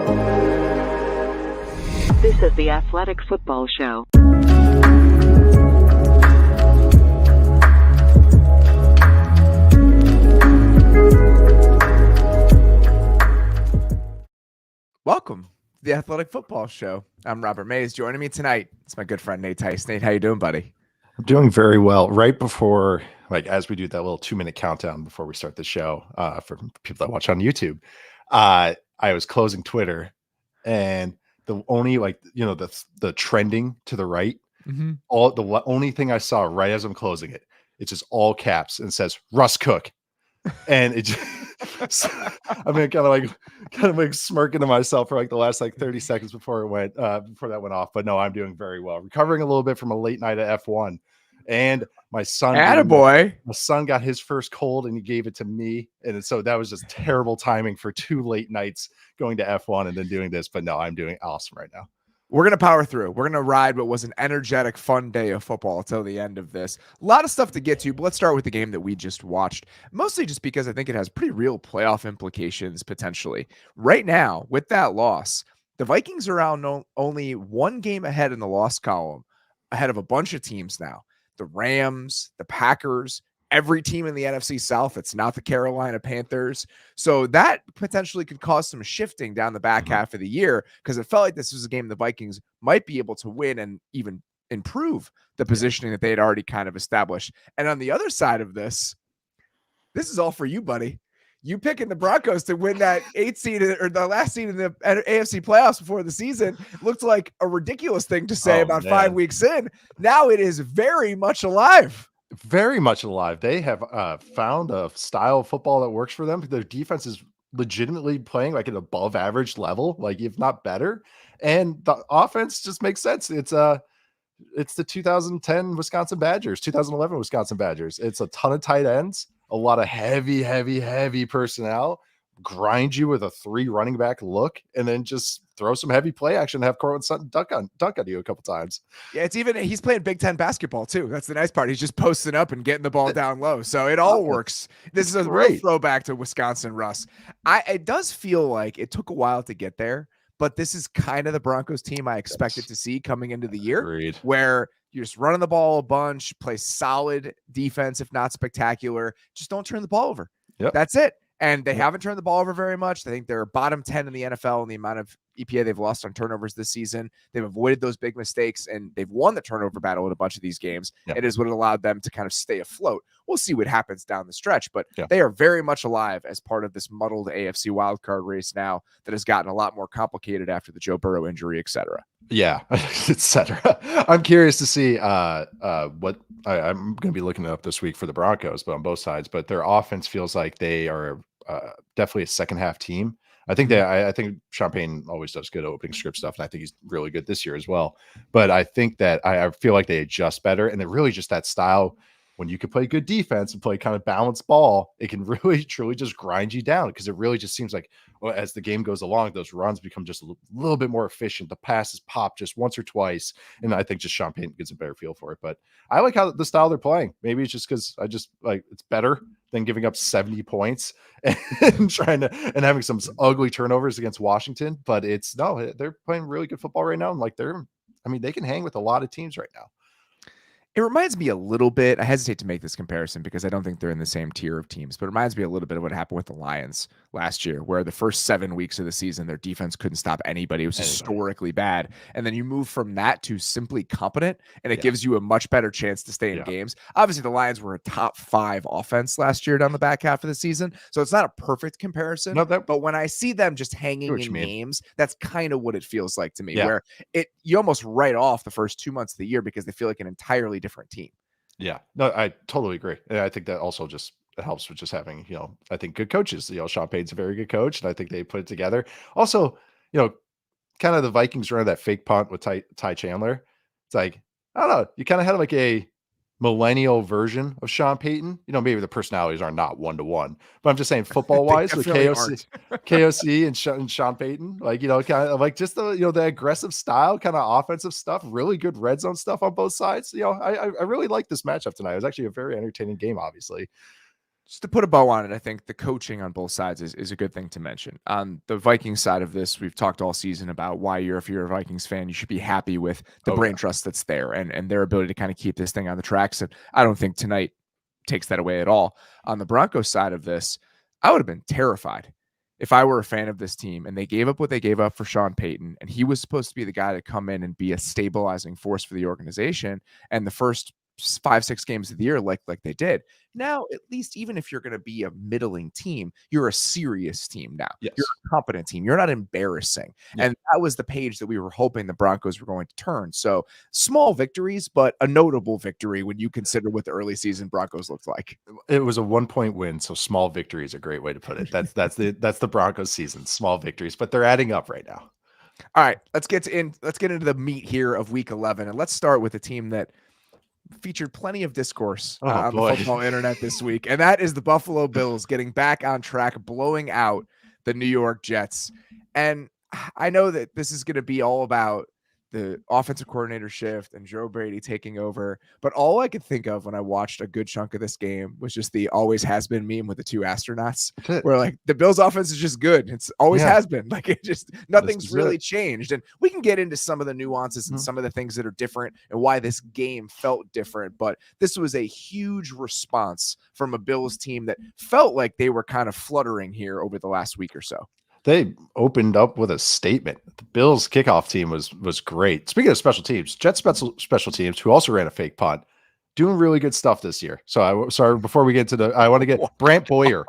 This is the Athletic Football Show. Welcome to the Athletic Football Show. I'm Robert Mays. Joining me tonight, it's my good friend Nate Tice. Nate, how you doing, buddy? I'm doing very well. Right before, as we do that little 2-minute countdown before we start the show, for people that watch on YouTube, I was closing Twitter, and the only the trending to the right, only thing I saw right as I'm closing it, it's just all caps and says Russ Cook, and it just, I mean, kind of like smirking to myself for like the last 30 seconds before that went off. But no, I'm doing very well, recovering a little bit from a late night at F1, and my son, attaboy, my son got his first cold and he gave it to me, and so that was just terrible timing for 2 late nights going to F1 and then doing this. But no, I'm doing awesome right now. We're going to power through. We're going to ride what was an energetic, fun day of football until the end of this. A lot of stuff to get to, but let's start with the game that we just watched, mostly just because I think it has pretty real playoff implications potentially. Right now, with that loss, the Vikings are out only 1 game ahead in the loss column, ahead of a bunch of teams now. The Rams, the Packers, every team in the NFC South. It's not the Carolina Panthers. So that potentially could cause some shifting down the back half of the year, because it felt like this was a game the Vikings might be able to win and even improve the positioning that they had already kind of established. And on the other side of this is all for you, buddy. You picking the Broncos to win that 8th seed or the last seed in the AFC playoffs before the season looked like a ridiculous thing to say about 5 weeks in. Now it is very much alive. Very much alive. They have found a style of football that works for them. Their defense is legitimately playing like an above average level, like if not better. And the offense just makes sense. It's the 2010 Wisconsin Badgers, 2011 Wisconsin Badgers. It's a ton of tight ends, a lot of heavy personnel, grind you with a 3 running back look, and then just throw some heavy play action and have Cortland Sutton dunk on you a couple times. Yeah, he's playing Big Ten basketball too. That's the nice part. He's just posting up and getting the ball down low. So it all works. This is a real throwback to Wisconsin Russ. It does feel like it took a while to get there, but this is kind of the Broncos team I expected to see coming into the year. Agreed. Where you're just running the ball a bunch, play solid defense, if not spectacular. Just don't turn the ball over. Yep. That's it. And they haven't turned the ball over very much. I think they're bottom 10 in the NFL in the amount of EPA they've lost on turnovers this season. They've avoided those big mistakes, and they've won the turnover battle in a bunch of these games. Yep. It is what allowed them to kind of stay afloat. We'll see what happens down the stretch, but they are very much alive as part of this muddled AFC wildcard race now that has gotten a lot more complicated after the Joe Burrow injury, et cetera. Yeah, et cetera. I'm curious to see what I'm going to be looking up this week for the Broncos, but on both sides. But their offense feels like they are definitely a second half team. I think I think Sean Payton always does good opening script stuff, and I think he's really good this year as well. But I think that I feel like they adjust better, and they're really just that style. When you can play good defense and play kind of balanced ball, it can really truly just grind you down, because it really just seems like, well, as the game goes along, those runs become just a little bit more efficient. The passes pop just once or twice, and I think just Sean Payton gets a better feel for it. But I like how the style they're playing. Maybe it's just because I just like it's better than giving up 70 points and having some ugly turnovers against Washington. But they're playing really good football right now, and they can hang with a lot of teams right now. It reminds me a little bit, I hesitate to make this comparison because I don't think they're in the same tier of teams, but it reminds me a little bit of what happened with the Lions last year, where the first 7 weeks of the season, their defense couldn't stop anybody. It was historically bad. And then you move from that to simply competent, and it gives you a much better chance to stay in games. Obviously, the Lions were a top 5 offense last year down the back half of the season, so it's not a perfect comparison. But when I see them just hanging in games, that's kind of what it feels like to me, where you almost write off the first 2 months of the year because they feel like an entirely different team. Yeah, no, I totally agree. And I think that also just helps with just having, I think good coaches. Sean Payton's a very good coach, and I think they put it together. Also, kind of the Vikings running that fake punt with Ty Chandler. It's like, I don't know, you kind of had like a millennial version of Sean Payton. Maybe the personalities are not 1-to-1, but I'm just saying football wise with KOC and Sean Payton, kind of like just the, the aggressive style, kind of offensive stuff, really good red zone stuff on both sides. I really like this matchup tonight. It was actually a very entertaining game, obviously. Just to put a bow on it, I think the coaching on both sides is a good thing to mention. On the Vikings side of this, we've talked all season about why if you're a Vikings fan, you should be happy with the brain trust that's there and their ability to kind of keep this thing on the tracks. And I don't think tonight takes that away at all. On the Broncos side of this, I would have been terrified if I were a fan of this team and they gave up what they gave up for Sean Payton, and he was supposed to be the guy to come in and be a stabilizing force for the organization. And the first 5-6 games of the year, like they did. Now, at least even if you're going to be a middling team, you're a serious team now. Yes. You're a competent team. You're not embarrassing. Yeah. And that was the page that we were hoping the Broncos were going to turn. So small victories, but a notable victory when you consider what the early season Broncos looked like. It was a 1-point win, so small victory is a great way to put it. That's the Broncos season, small victories, but they're adding up right now. All right, let's get into the meat here of week 11, and let's start with a team that featured plenty of discourse on the football internet this week, and that is the Buffalo Bills getting back on track, blowing out the New York Jets. And I know that this is going to be all about the offensive coordinator shift and Joe Brady taking over, but all I could think of when I watched a good chunk of this game was just the always has been meme with the two astronauts, where like the Bills offense is just good. It's always has been, like, it just, nothing's really changed. And we can get into some of the nuances and some of the things that are different and why this game felt different, but this was a huge response from a Bills team that felt like they were kind of fluttering here over the last week or so. They opened up with a statement. The Bills kickoff team was great. Speaking of special teams, Jets special teams, who also ran a fake punt, doing really good stuff this year. So sorry, before we get to I want to get Brant Boyer.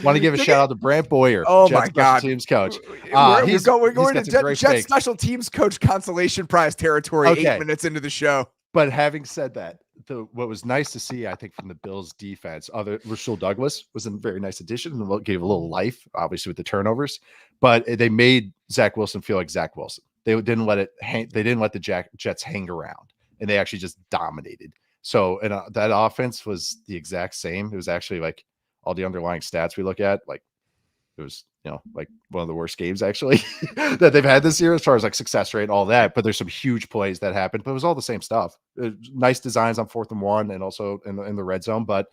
Want to give a shout out to Brant Boyer. Oh Jets my God, teams coach. We're going to Jets special teams coach consolation prize territory. 8 minutes into the show. But having said that, what was nice to see, I think, from the Bills defense, Rasul Douglas was a very nice addition and gave a little life, obviously with the turnovers, but they made Zach Wilson feel like Zach Wilson. They didn't let the Jets hang around, and they actually just dominated. So, and that offense was the exact same. It was actually like all the underlying stats we look at, like it was, like one of the worst games actually that they've had this year as far as like success rate and all that. But there's some huge plays that happened, but it was all the same stuff. Nice designs on 4th and 1 and also in the red zone. But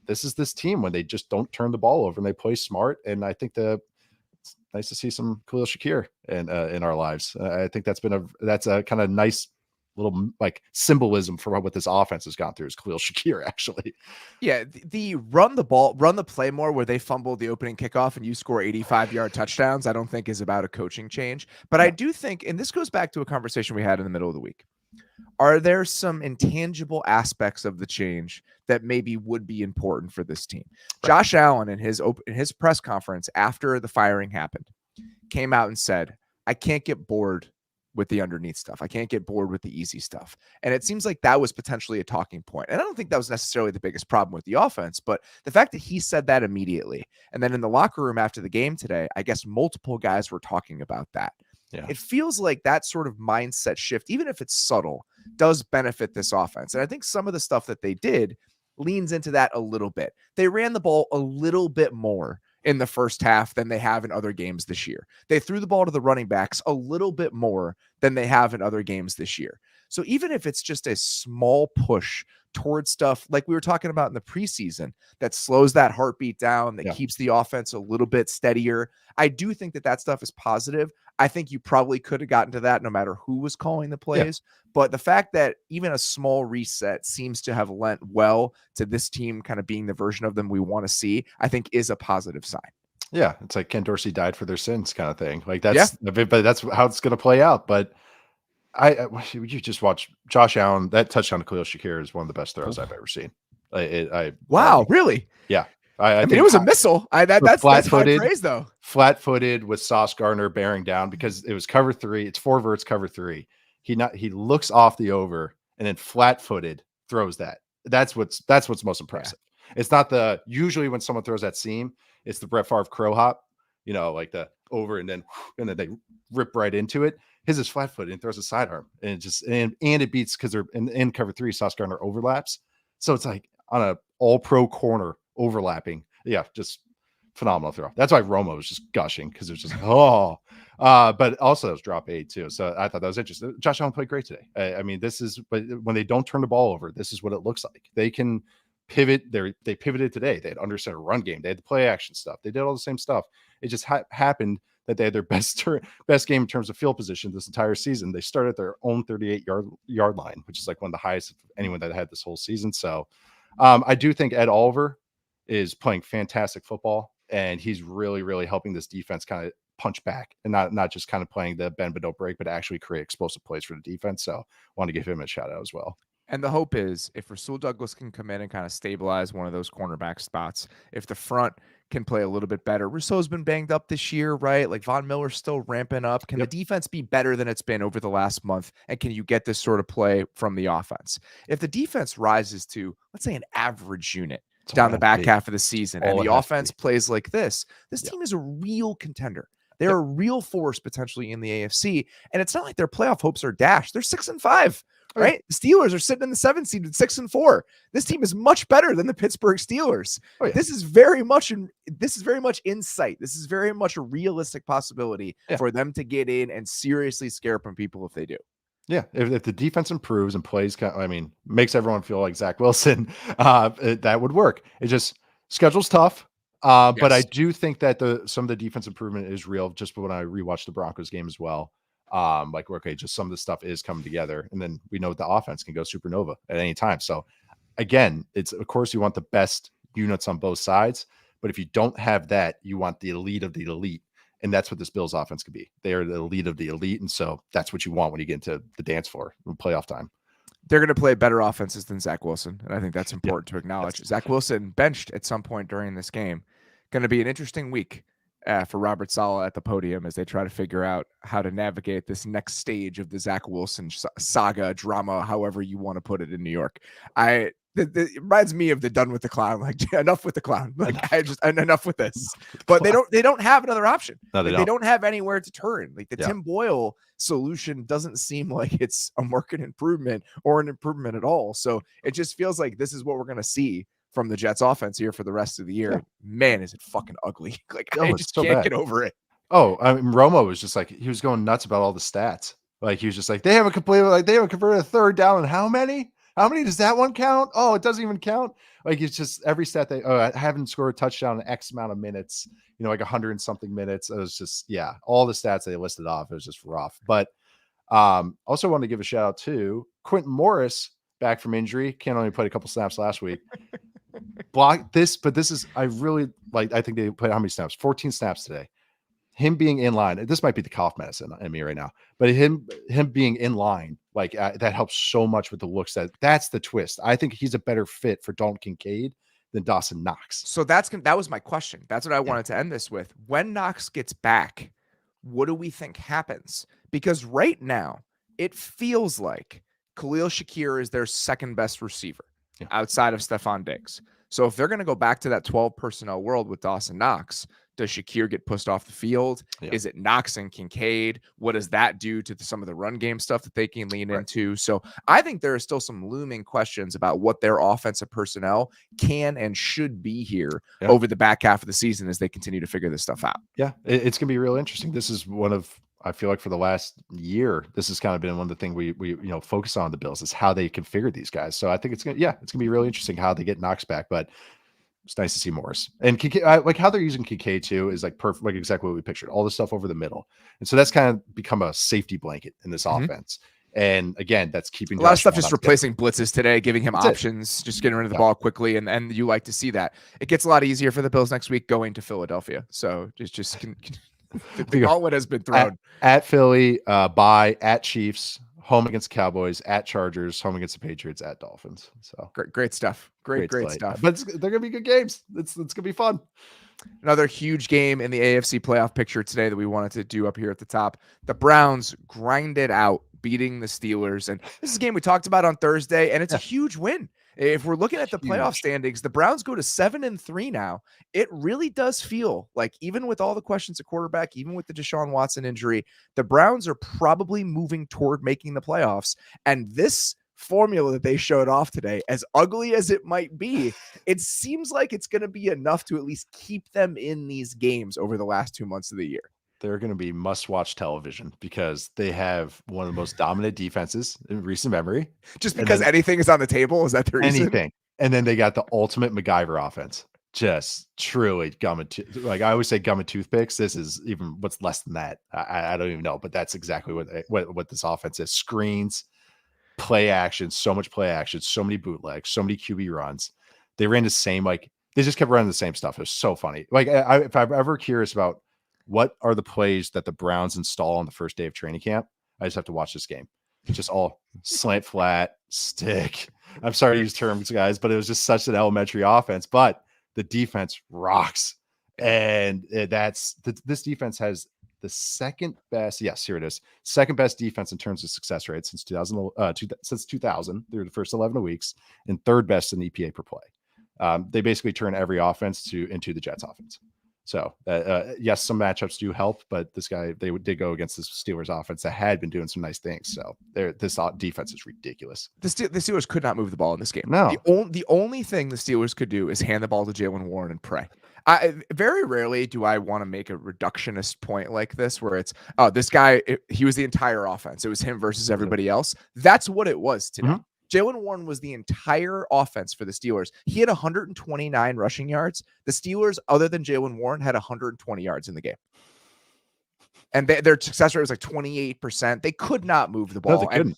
this is this team when they just don't turn the ball over and they play smart. And I think it's nice to see some Khalil Shakir in our lives. I think that's a kind of nice little like symbolism for what this offense has gone through is Khalil Shakir, actually. Yeah, the run the play more where they fumbled the opening kickoff and you score 85-yard touchdowns, I don't think is about a coaching change. But I do think, and this goes back to a conversation we had in the middle of the week, are there some intangible aspects of the change that maybe would be important for this team? Right. Josh Allen in his press conference after the firing happened came out and said, I can't get bored with the underneath stuff. I can't get bored with the easy stuff. And it seems like that was potentially a talking point. And I don't think that was necessarily the biggest problem with the offense, but the fact that he said that immediately. And then in the locker room after the game today, I guess multiple guys were talking about that. Yeah. It feels like that sort of mindset shift, even if it's subtle, does benefit this offense. And I think some of the stuff that they did leans into that a little bit. They ran the ball a little bit more in the first half than they have in other games this year. They threw the ball to the running backs a little bit more than they have in other games this year. So even if it's just a small push towards stuff like we were talking about in the preseason that slows that heartbeat down, that keeps the offense a little bit steadier, I do think that stuff is positive. I think you probably could have gotten to that no matter who was calling the plays. But the fact that even a small reset seems to have lent well to this team kind of being the version of them we want to see, I think is a positive sign. Yeah, it's like Ken Dorsey died for their sins kind of thing. Like but that's how it's going to play out. But you just watch Josh Allen. That touchdown to Khalil Shakir is one of the best throws I've ever seen. Really? Yeah. I mean, it was a missile. That's high praise, though. Flat-footed with Sauce Gardner bearing down because it was cover 3. It's 4 verts cover 3. He looks off the over and then flat-footed throws that. That's what's most impressive. Yeah. It's not usually when someone throws that seam, it's the Brett Favre crow hop, like the over and then they rip right into it. His is flat-footed and throws a sidearm and it beats because they're in cover 3. Sauce Gardner overlaps, so it's like on a all-pro corner overlapping. Yeah, just phenomenal throw. That's why Romo was just gushing because it was just but also it was drop 8 too. So I thought that was interesting. Josh Allen played great today. I mean, but when they don't turn the ball over, this is what it looks like. They can pivot. They pivoted today. They had under center run game. They had the play action stuff. They did all the same stuff. It just happened that they had their best game in terms of field position this entire season. They started their own 38-yard line, which is like one of the highest of anyone that had this whole season. So I do think Ed Oliver is playing fantastic football, and he's really, really helping this defense kind of punch back and not just kind of playing the bend but don't break, but actually create explosive plays for the defense. So I want to give him a shout out as well. And the hope is if Rasul Douglas can come in and kind of stabilize one of those cornerback spots, if the front can play a little bit better. Rousseau's been banged up this year, right? Like Von Miller's still ramping up. Can the defense be better than it's been over the last month? And can you get this sort of play from the offense? If the defense rises to, let's say, an average unit down the back half of the season, and the offense plays like this team is a real contender. They're a real force potentially in the AFC. And it's not like their playoff hopes are dashed. They're 6-5. Right? The Steelers are sitting in the 7th seed at 6-4. This team is much better than the Pittsburgh Steelers. This is very much insight. This is very much a realistic possibility for them to get in and seriously scare from people if they do. Yeah, if the defense improves and plays, makes everyone feel like Zach Wilson, that would work. It just schedule's tough. But I do think that some of the defense improvement is real. Just when I rewatched the Broncos game as well. Just some of the stuff is coming together, and then we know the offense can go supernova at any time. So again, it's, of course, you want the best units on both sides, but if you don't have that, you want the elite of the elite. And that's what this Bills offense could be. They are the elite of the elite. And so that's what you want when you get into the dance floor in playoff time. They're going to play better offenses than Zach Wilson. And I think that's important to acknowledge. Zach Wilson benched at some point during this game. Going to be an interesting week for Robert Saleh at the podium as they try to figure out how to navigate this next stage of the Zach Wilson saga, drama, however you want to put it in New York. It reminds me of the Done with the Clown, like enough with the clown. Like enough with this. But they don't have another option. No, they don't have anywhere to turn. Like the Tim Boyle solution doesn't seem like it's a market improvement or an improvement at all. So it just feels like this is what we're going to see from the Jets offense here for the rest of the year. Man, is it fucking ugly. Like I just can't get over it. Oh, I mean, Romo was just like, he was going nuts about all the stats. Like he was just like, they haven't converted a third down. And how many does that one count? Oh, it doesn't even count. Like it's just every stat I haven't scored a touchdown in X amount of minutes, like 100 and something minutes. It was just, all the stats they listed off. It was just rough. But also want to give a shout out to Quentin Morris, back from injury. Can't only play a couple snaps last week. Block this, but this is, I really like, I think they played how many snaps? 14 snaps today. Him being in line, this might be the cough medicine in me right now, but him being in line, like that helps so much with the looks. That's the twist. I think he's a better fit for Dalton Kincaid than Dawson Knox. So that was my question. That's what I wanted to end this with. When Knox gets back, what do we think happens? Because right now it feels like Khalil Shakir is their second best receiver outside of Stephon Diggs. So if they're going to go back to that 12 personnel world with Dawson Knox, does Shakir get pushed off the field? Is it Knox and Kincaid? What does that do to some of the run game stuff that they can lean into? So I think there are still some looming questions about what their offensive personnel can and should be here over the back half of the season as they continue to figure this stuff out. Yeah, it's going to be real interesting. This is one of, I feel like for the last year, this has kind of been one of the things we focus on the Bills is how they configure these guys. So I think it's going to be really interesting how they get Knox back, but it's nice to see Morris and Kincaid, like how they're using Kincaid too is like perfect, like exactly what we pictured, all the stuff over the middle. And so that's kind of become a safety blanket in this offense. And again, that's keeping a lot of stuff, just replacing blitzes today, giving him options, just getting rid of the ball quickly. And you like to see that. It gets a lot easier for the Bills next week going to Philadelphia. So the gauntlet has been thrown at Philly, bye, at Chiefs, home against Cowboys, at Chargers, home against the Patriots, at Dolphins. So great stuff. Great stuff. But they're gonna be good games. It's gonna be fun. Another huge game in the AFC playoff picture today that we wanted to do up here at the top. The Browns grinded out, beating the Steelers. And this is a game we talked about on Thursday, and it's a huge win. If we're looking at the playoff standings, the Browns go to 7-3 now. It really does feel like, even with all the questions at quarterback, even with the Deshaun Watson injury, the Browns are probably moving toward making the playoffs. And this formula that they showed off today, as ugly as it might be, it seems like it's going to be enough to at least keep them in these games over the last 2 months of the year. They're going to be must-watch television because they have one of the most dominant defenses in recent memory. Just because anything is on the table? Is that the reason? And then they got the ultimate MacGyver offense. Just truly like I always say gum and toothpicks. This is even what's less than that. I don't even know, but that's exactly what this offense is. Screens, play action, so much play action, so many bootlegs, so many QB runs. They ran the same, like they just kept running the same stuff. It was so funny. Like if I'm ever curious about what are the plays that the Browns install on the first day of training camp, I just have to watch this game. Just all slant flat, stick. I'm sorry to use terms, guys, but it was just such an elementary offense. But the defense rocks. And this defense has the second best. Yes, here it is. Second best defense in terms of success rate since 2000 through the first 11 weeks, and third best in EPA per play. They basically turn every offense into the Jets offense. So yes, some matchups do help, but they did go against the Steelers offense that had been doing some nice things. So this defense is ridiculous. The Steelers could not move the ball in this game. No. The only thing the Steelers could do is hand the ball to Jaylen Warren and pray. Very rarely do I want to make a reductionist point like this where it's, oh, this guy, he was the entire offense. It was him versus everybody else. That's what it was today. Mm-hmm. Jaylen Warren was the entire offense for the Steelers. He had 129 rushing yards. The Steelers, other than Jaylen Warren, had 120 yards in the game. And their success rate was like 28%. They could not move the ball. No, they couldn't.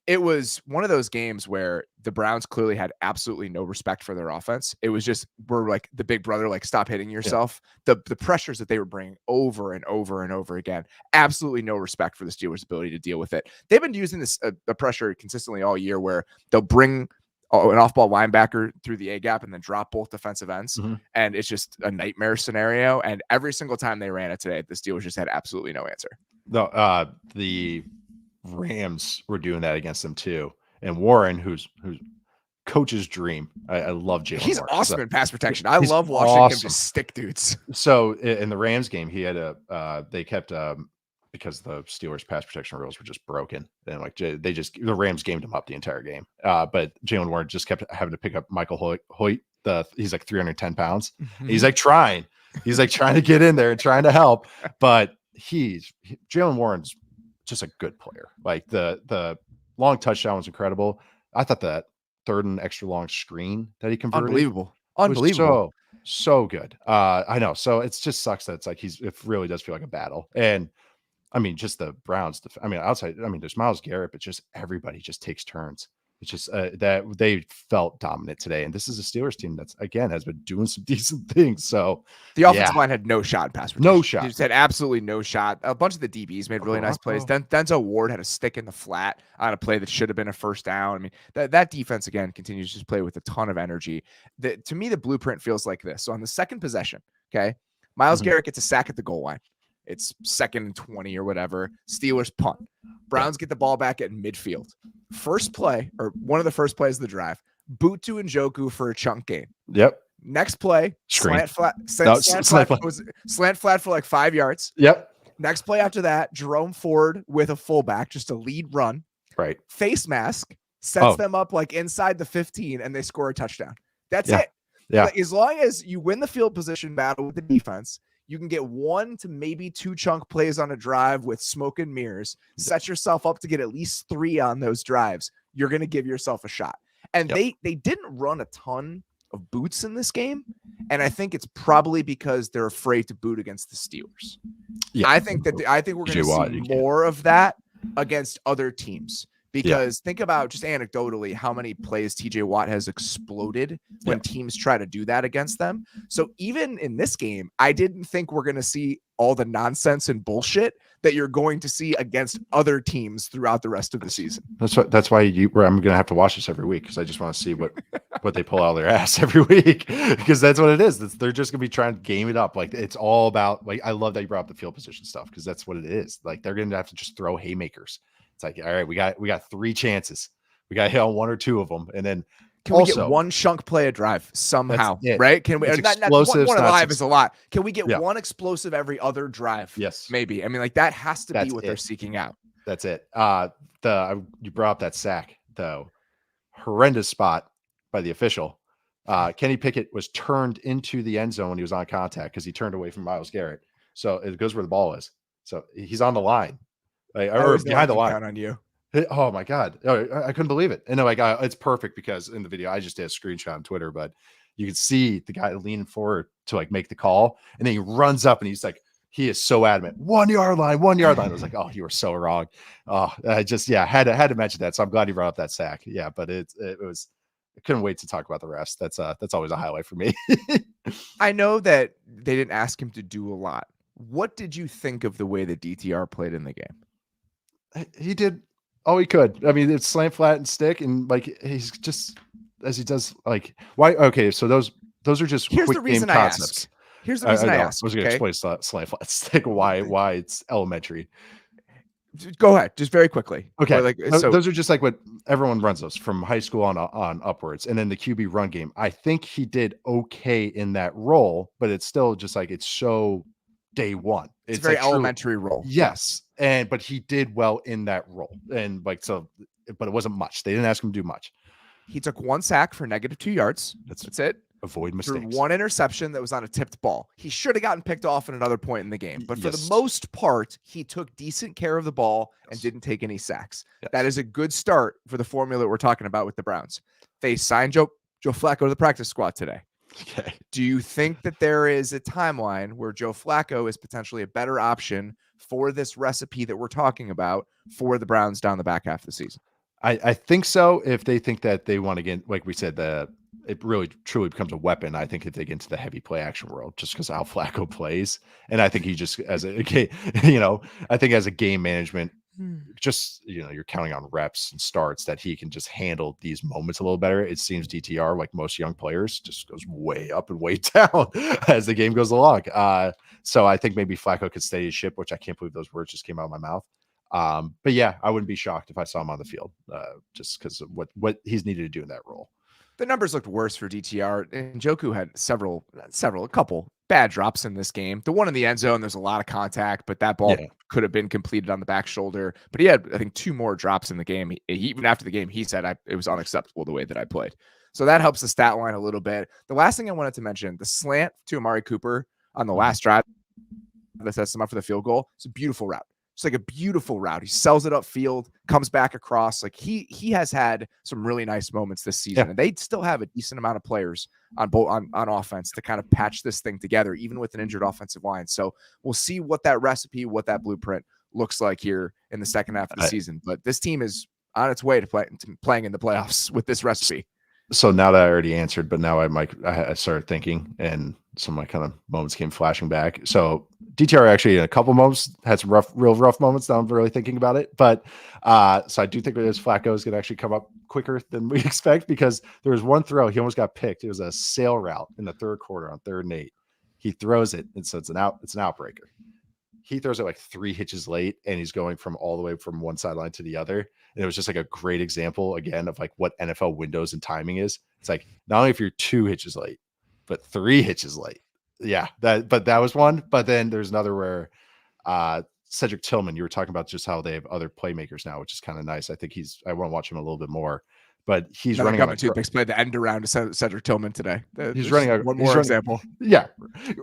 It was one of those games where the Browns clearly had absolutely no respect for their offense. It was just, we're like the big brother, like stop hitting yourself. Yeah. The pressures that they were bringing over and over and over again, absolutely no respect for the Steelers' ability to deal with it. They've been using this the pressure consistently all year where they'll bring an off-ball linebacker through the A gap and then drop both defensive ends. Mm-hmm. And it's just a nightmare scenario. And every single time they ran it today, the Steelers just had absolutely no answer. No, the Rams were doing that against them too. And Warren, who's coach's dream. I love Jaylen. He's Warren. awesome in pass protection. I love watching him just stick dudes. So in the Rams game, he had they kept because the Steelers pass protection rules were just broken. And like the Rams gamed him up the entire game. But Jaylen Warren just kept having to pick up Michael Hoyt. He's like 310 pounds. He's like trying to get in there and trying to help. But Jaylen Warren's just a good player. Like the long touchdown was incredible. I thought that third and extra long screen that he converted, unbelievable, so good. I know. So it just sucks that it's like it really does feel like a battle. And I mean, just the Browns. There's Myles Garrett, but just everybody just takes turns. It's just that they felt dominant today. And this is a Steelers team that's, again, has been doing some decent things. So the offensive line had no shot in pass protection. No shot. They just had absolutely no shot. A bunch of the DBs made really nice plays. Denzel Ward had a stick in the flat on a play that should have been a first down. I mean, that defense, again, continues to just play with a ton of energy. To me, the blueprint feels like this. So on the second possession, okay, Myles Garrett gets a sack at the goal line. It's 2nd and 20 or whatever. Steelers punt. Browns get the ball back at midfield. First play, or one of the first plays of the drive, boot to Njoku for a chunk gain. Yep. Next play, screen. Slant flat for like 5 yards. Yep. Next play after that, Jerome Ford with a fullback, just a lead run. Right. Face mask, sets them up like inside the 15, and they score a touchdown. That's it. Yeah. Like, as long as you win the field position battle with the defense, you can get 1 to maybe 2 chunk plays on a drive with smoke and mirrors, set yourself up to get at least 3 on those drives. You're going to give yourself a shot. And they didn't run a ton of boots in this game. And I think it's probably because they're afraid to boot against the Steelers. Yeah. I think we're going to see more of that against other teams. Because think about just anecdotally how many plays TJ Watt has exploded when teams try to do that against them. So even in this game, I didn't think we're going to see all the nonsense and bullshit that you're going to see against other teams throughout the rest of the season. That's why I'm going to have to watch this every week, because I just want to see what they pull out of their ass every week, because that's what it is. They're just going to be trying to game it up. Like, it's all about, like, I love that you brought up the field position stuff, because that's what it is. Like, they're going to have to just throw haymakers. It's like, all right, we got 3 chances. We got to hit on 1 or 2 of them. And then we get 1 chunk play a drive somehow, right? Can we? Not one alive is a lot. Can we get 1 explosive every other drive? Yes, maybe. I mean, like, that has to be what they're seeking out. That's it. You brought up that sack, though. Horrendous spot by the official. Kenny Pickett was turned into the end zone when he was on contact because he turned away from Myles Garrett. So it goes where the ball is. So he's on the line. Or behind the line. On you. Oh my God. Oh, I couldn't believe it. And like, it's perfect because in the video, I just did a screenshot on Twitter, but you can see the guy leaning forward to like make the call. And then he runs up and he's like, he is so adamant. 1 yard line, 1 yard line. I was like, oh, you were so wrong. Oh, I just, had to mention that. So I'm glad you brought up that sack. Yeah. But it was, I couldn't wait to talk about the rest. That's always a highlight for me. I know that they didn't ask him to do a lot. What did you think of the way that DTR played in the game? He did all he could. I mean, it's slant, flat, and stick, and like he's just as he does. Like why? Okay, so those are just Here's quick the reason game I concepts. ask. Here's the reason I ask. I was going to explain slant, flat, stick. Why it's elementary. Go ahead, just very quickly. Okay, like so. Those are just like what everyone runs those from high school on upwards, and then the QB run game. I think he did okay in that role, but it's still just like it's so day one. It's a very like elementary role. Yes, but he did well in that role, and like so, but it wasn't much. They didn't ask him to do much. He took 1 sack for -2 yards. That's it. Avoid mistakes. 1 interception that was on a tipped ball. He should have gotten picked off at another point in the game. But for the most part, he took decent care of the ball and didn't take any sacks. Yes. That is a good start for the formula we're talking about with the Browns. They signed Joe Flacco to the practice squad today. Okay. Do you think that there is a timeline where Joe Flacco is potentially a better option for this recipe that we're talking about for the Browns down the back half of the season? I think so. If they think that they want to get, like we said, it really truly becomes a weapon. I think if they get into the heavy play action world, just because of how Flacco plays, and I think he just I think as a game management, just you're counting on reps and starts that he can just handle these moments a little better. It seems DTR, like most young players, just goes way up and way down as the game goes along. So I think maybe Flacco could steady his ship, which I can't believe those words just came out of my mouth. But yeah, I wouldn't be shocked if I saw him on the field, just because of what he's needed to do in that role. The numbers looked worse for DTR, and Njoku had a couple bad drops in this game. The one in the end zone, there's a lot of contact, but that ball could have been completed on the back shoulder. But he had, I think, 2 more drops in the game. Even after the game, he said it was unacceptable the way that I played. So that helps the stat line a little bit. The last thing I wanted to mention, the slant to Amari Cooper on the last drive that sets him up for the field goal. It's a beautiful route. It's like a beautiful route. He sells it upfield, comes back across. Like he has had some really nice moments this season, and they still have a decent amount of players on offense to kind of patch this thing together, even with an injured offensive line. So we'll see what that recipe, what that blueprint looks like here in the second half of the season. But this team is on its way to playing in the playoffs with this recipe. So now that I already answered, but now I started thinking, and some of my kind of moments came flashing back. So DTR actually in a couple moments had some real rough moments. Now I'm really thinking about it, but so I do think that Flacco is going to actually come up quicker than we expect, because there was one throw he almost got picked. It was a sail route in the third quarter on 3rd and 8. He throws it, and so it's an outbreaker. He throws it like 3 hitches late, and he's going from all the way from one sideline to the other. And it was just like a great example again of like what NFL windows and timing is. It's like not only if you're 2 hitches late, but 3 hitches late. Yeah, that was one. But then there's another where Cedric Tillman, you were talking about just how they have other playmakers now, which is kind of nice. I think I want to watch him a little bit more. But he's running on toothpicks played the end around to Cedric Tillman today. He's running one more example. Yeah.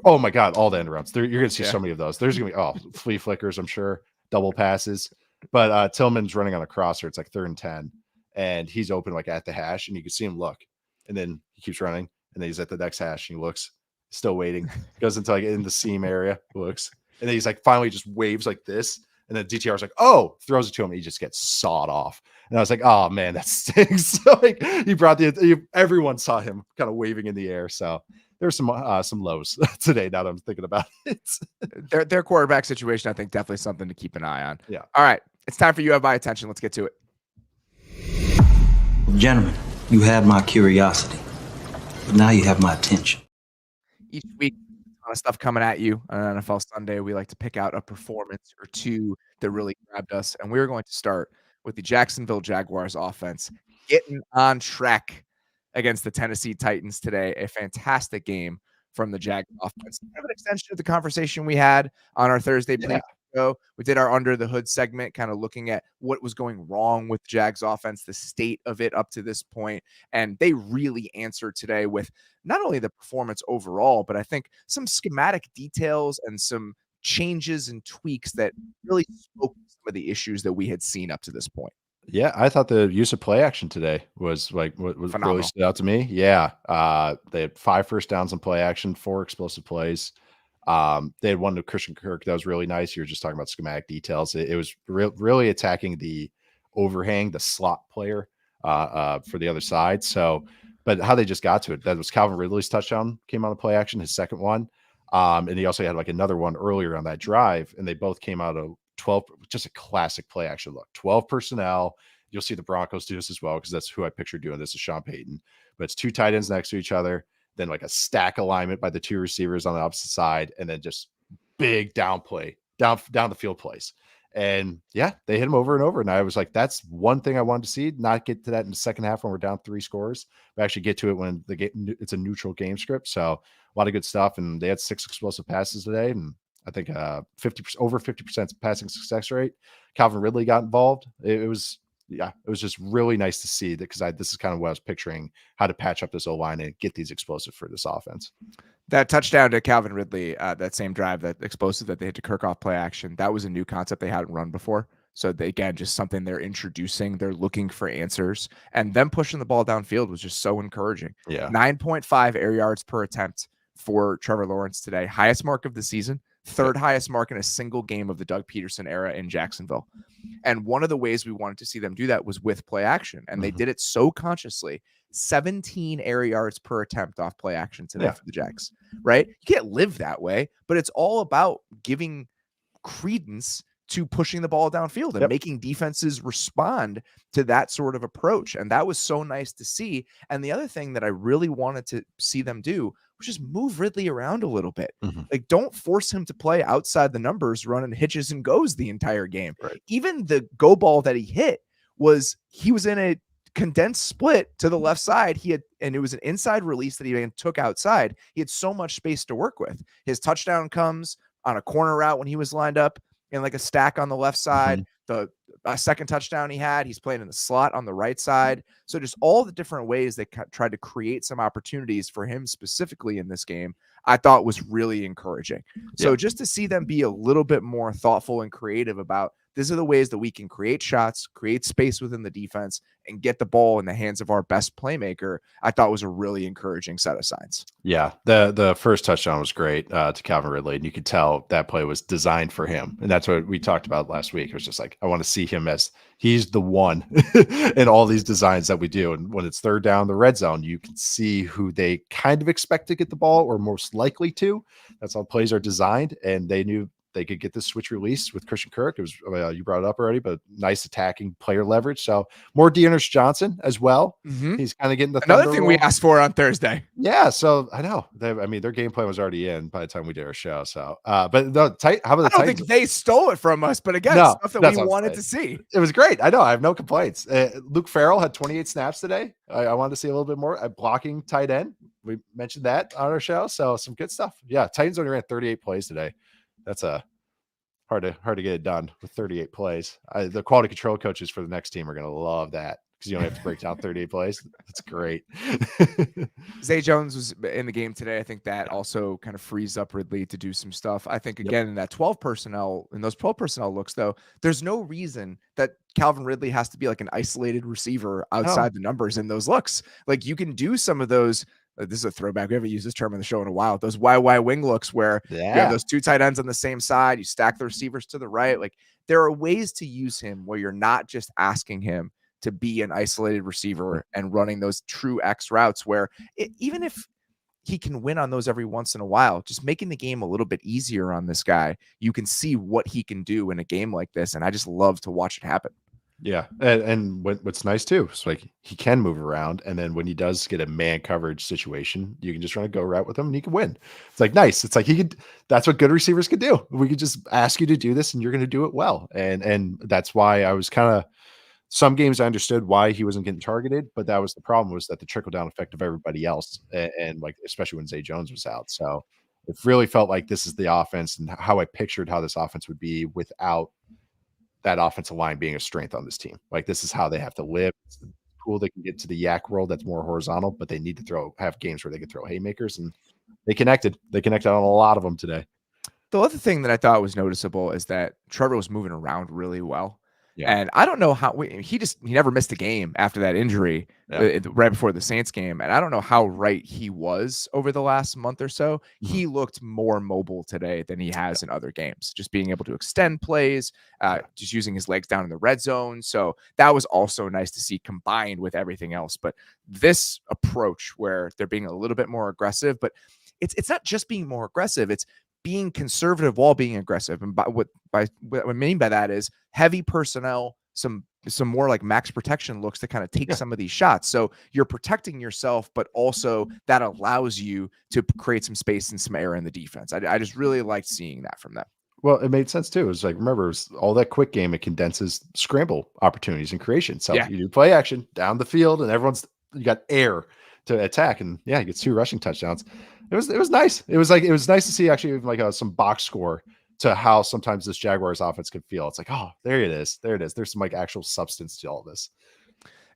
Oh my God, all the end arounds. You're going to see so many of those. There's going to be flea flickers, I'm sure, double passes. But Tillman's running on a crosser. It's like 3rd and 10, and he's open like at the hash, and you can see him look, and then he keeps running, and then he's at the next hash, and he looks, still waiting, goes into like in the seam area, looks, and then he's like finally just waves like this, and then DTR's like, oh, throws it to him, and he just gets sawed off. And I was like, oh man, that stinks. So like he brought everyone saw him kind of waving in the air. So there's some lows today. Now that I'm thinking about it, their quarterback situation, I think, definitely something to keep an eye on. Yeah. All right, it's time for You Have My Attention. Let's get to it. Gentlemen, you had my curiosity, but now you have my attention. Each week, a lot of stuff coming at you on NFL Sunday. We like to pick out a performance or two that really grabbed us, and we're going to start with the Jacksonville Jaguars offense getting on track against the Tennessee Titans today. A fantastic game from the Jag offense. Kind of an extension of the conversation we had on our Thursday show. We did our Under the Hood segment, kind of looking at what was going wrong with Jags offense, the state of it up to this point. And they really answered today with not only the performance overall, but I think some schematic details and some changes and tweaks that really spoke to some of the issues that we had seen up to this point. Yeah, I thought the use of play action today was like what really Phenomenal. stood out to me. Yeah, they had 5 first downs in play action, 4 explosive plays. They had one to Christian Kirk that was really nice. You were just talking about schematic details. It was really attacking the overhang, the slot player for the other side. So, but how they just got to it, that was Calvin Ridley's touchdown came on a play action, his second one. And he also had like another one earlier on that drive, and they both came out of 12, just a classic play action look. 12 personnel. You'll see the Broncos do this as well because that's who I picture doing this is Sean Payton. But it's 2 tight ends next to each other, then like a stack alignment by the 2 receivers on the opposite side, and then just big down play, down the field plays. And yeah, they hit him over and over. And I was like, that's one thing I wanted to see, not get to that in the second half when we're down 3 scores, but actually get to it when the game, it's a neutral game script. So a lot of good stuff. And they had 6 explosive passes today. And I think 50% over 50% passing success rate. Calvin Ridley got involved. It was just really nice to see that because this is kind of what I was picturing how to patch up this O-line and get these explosive for this offense. That touchdown to Calvin Ridley, that same drive, that explosive that they had to Kirk off play action, that was a new concept they hadn't run before. So they, again, just something they're introducing. They're looking for answers, and them pushing the ball downfield was just so encouraging. Yeah, 9.5 air yards per attempt for Trevor Lawrence today, highest mark of the season, third highest mark in a single game of the Doug Peterson era in Jacksonville. And one of the ways we wanted to see them do that was with play action, and they did it so consciously. 17 air yards per attempt off play action today for the Jags, right? You can't live that way, but it's all about giving credence to pushing the ball downfield and making defenses respond to that sort of approach. And that was so nice to see. And the other thing that I really wanted to see them do was just move Ridley around a little bit. Like, don't force him to play outside the numbers, running hitches and goes the entire game. Right. Even the go ball that he hit he was in a condensed split to the left side. And it was an inside release that he took outside. He had so much space to work with. His touchdown comes on a corner route when he was lined up in like a stack on the left side. The second touchdown he's playing in the slot on the right side. So just all the different ways they tried to create some opportunities for him specifically in this game, I thought was really encouraging. So just to see them be a little bit more thoughtful and creative about, these are the ways that we can create shots, create space within the defense, and get the ball in the hands of our best playmaker, I thought was a really encouraging set of signs. Yeah, the first touchdown was great to Calvin Ridley, and you could tell that play was designed for him. And that's what we talked about last week. It was just like, I want to see him as he's the one in all these designs that we do. And when it's third down, the red zone, you can see who they kind of expect to get the ball or most likely to. That's how plays are designed, and they knew they could get this switch released with Christian Kirk. It was you brought it up already, but nice attacking player leverage. So more Dearness Johnson as well. He's kind of getting the another thing we asked for on Thursday. Yeah, so I know. Their game plan was already in by the time we did our show. So, but no, how about the I don't Titans? think they stole it from us, but again, stuff that we wanted to see. It was great. I know. I have no complaints. Luke Farrell had 28 snaps today. I wanted to see a little bit more. Blocking tight end. We mentioned that on our show. So some good stuff. Yeah, Titans only ran 38 plays today. That's hard to get it done with 38 plays. The quality control coaches for the next team are going to love that because you only have to break down 38 plays. That's great. Zay Jones was in the game today. I think that also kind of frees up Ridley to do some stuff. I think, again, in those 12 personnel looks, though, there's no reason that Calvin Ridley has to be like an isolated receiver outside the numbers in those looks. Like, you can do some of those. This is a throwback. We haven't used this term on the show in a while. Those YY wing looks where you have those 2 tight ends on the same side. You stack the receivers to the right. Like, there are ways to use him where you're not just asking him to be an isolated receiver and running those true X routes where even if he can win on those every once in a while, just making the game a little bit easier on this guy, you can see what he can do in a game like this. And I just love to watch it happen. Yeah. And what's nice too, is like he can move around. And then when he does get a man coverage situation, you can just run a go route with him and he can win. It's like nice. It's like that's what good receivers could do. We could just ask you to do this and you're going to do it well. And that's why I was kind of, some games I understood why he wasn't getting targeted, but that was the problem, was that the trickle down effect of everybody else. And like, especially when Zay Jones was out. So it really felt like this is the offense and how I pictured how this offense would be without that offensive line being a strength on this team. Like, this is how they have to live. It's cool they can get to the yak world that's more horizontal, but they need to have games where they can throw haymakers, and they connected on a lot of them today. The other thing that I thought was noticeable is that Trevor was moving around really well. And I don't know how he never missed a game after that injury right before the Saints game. And I don't know how right he was over the last month or so. He looked more mobile today than he has in other games, just being able to extend plays, just using his legs down in the red zone. So that was also nice to see combined with everything else. But this approach where they're being a little bit more aggressive, but it's not just being more aggressive, it's being conservative while being aggressive. And what I mean by that is heavy personnel, some more like max protection looks to kind of take some of these shots. So you're protecting yourself, but also that allows you to create some space and some air in the defense. I just really liked seeing that from them. Well, it made sense too. It was like, remember, it was all that quick game, it condenses scramble opportunities and creation. So you do play action down the field and you got air to attack. And you get 2 rushing touchdowns. It was nice. It was nice to see actually like some box score to how sometimes this Jaguars offense could feel. It's like, oh, there it is. There's some like actual substance to all this.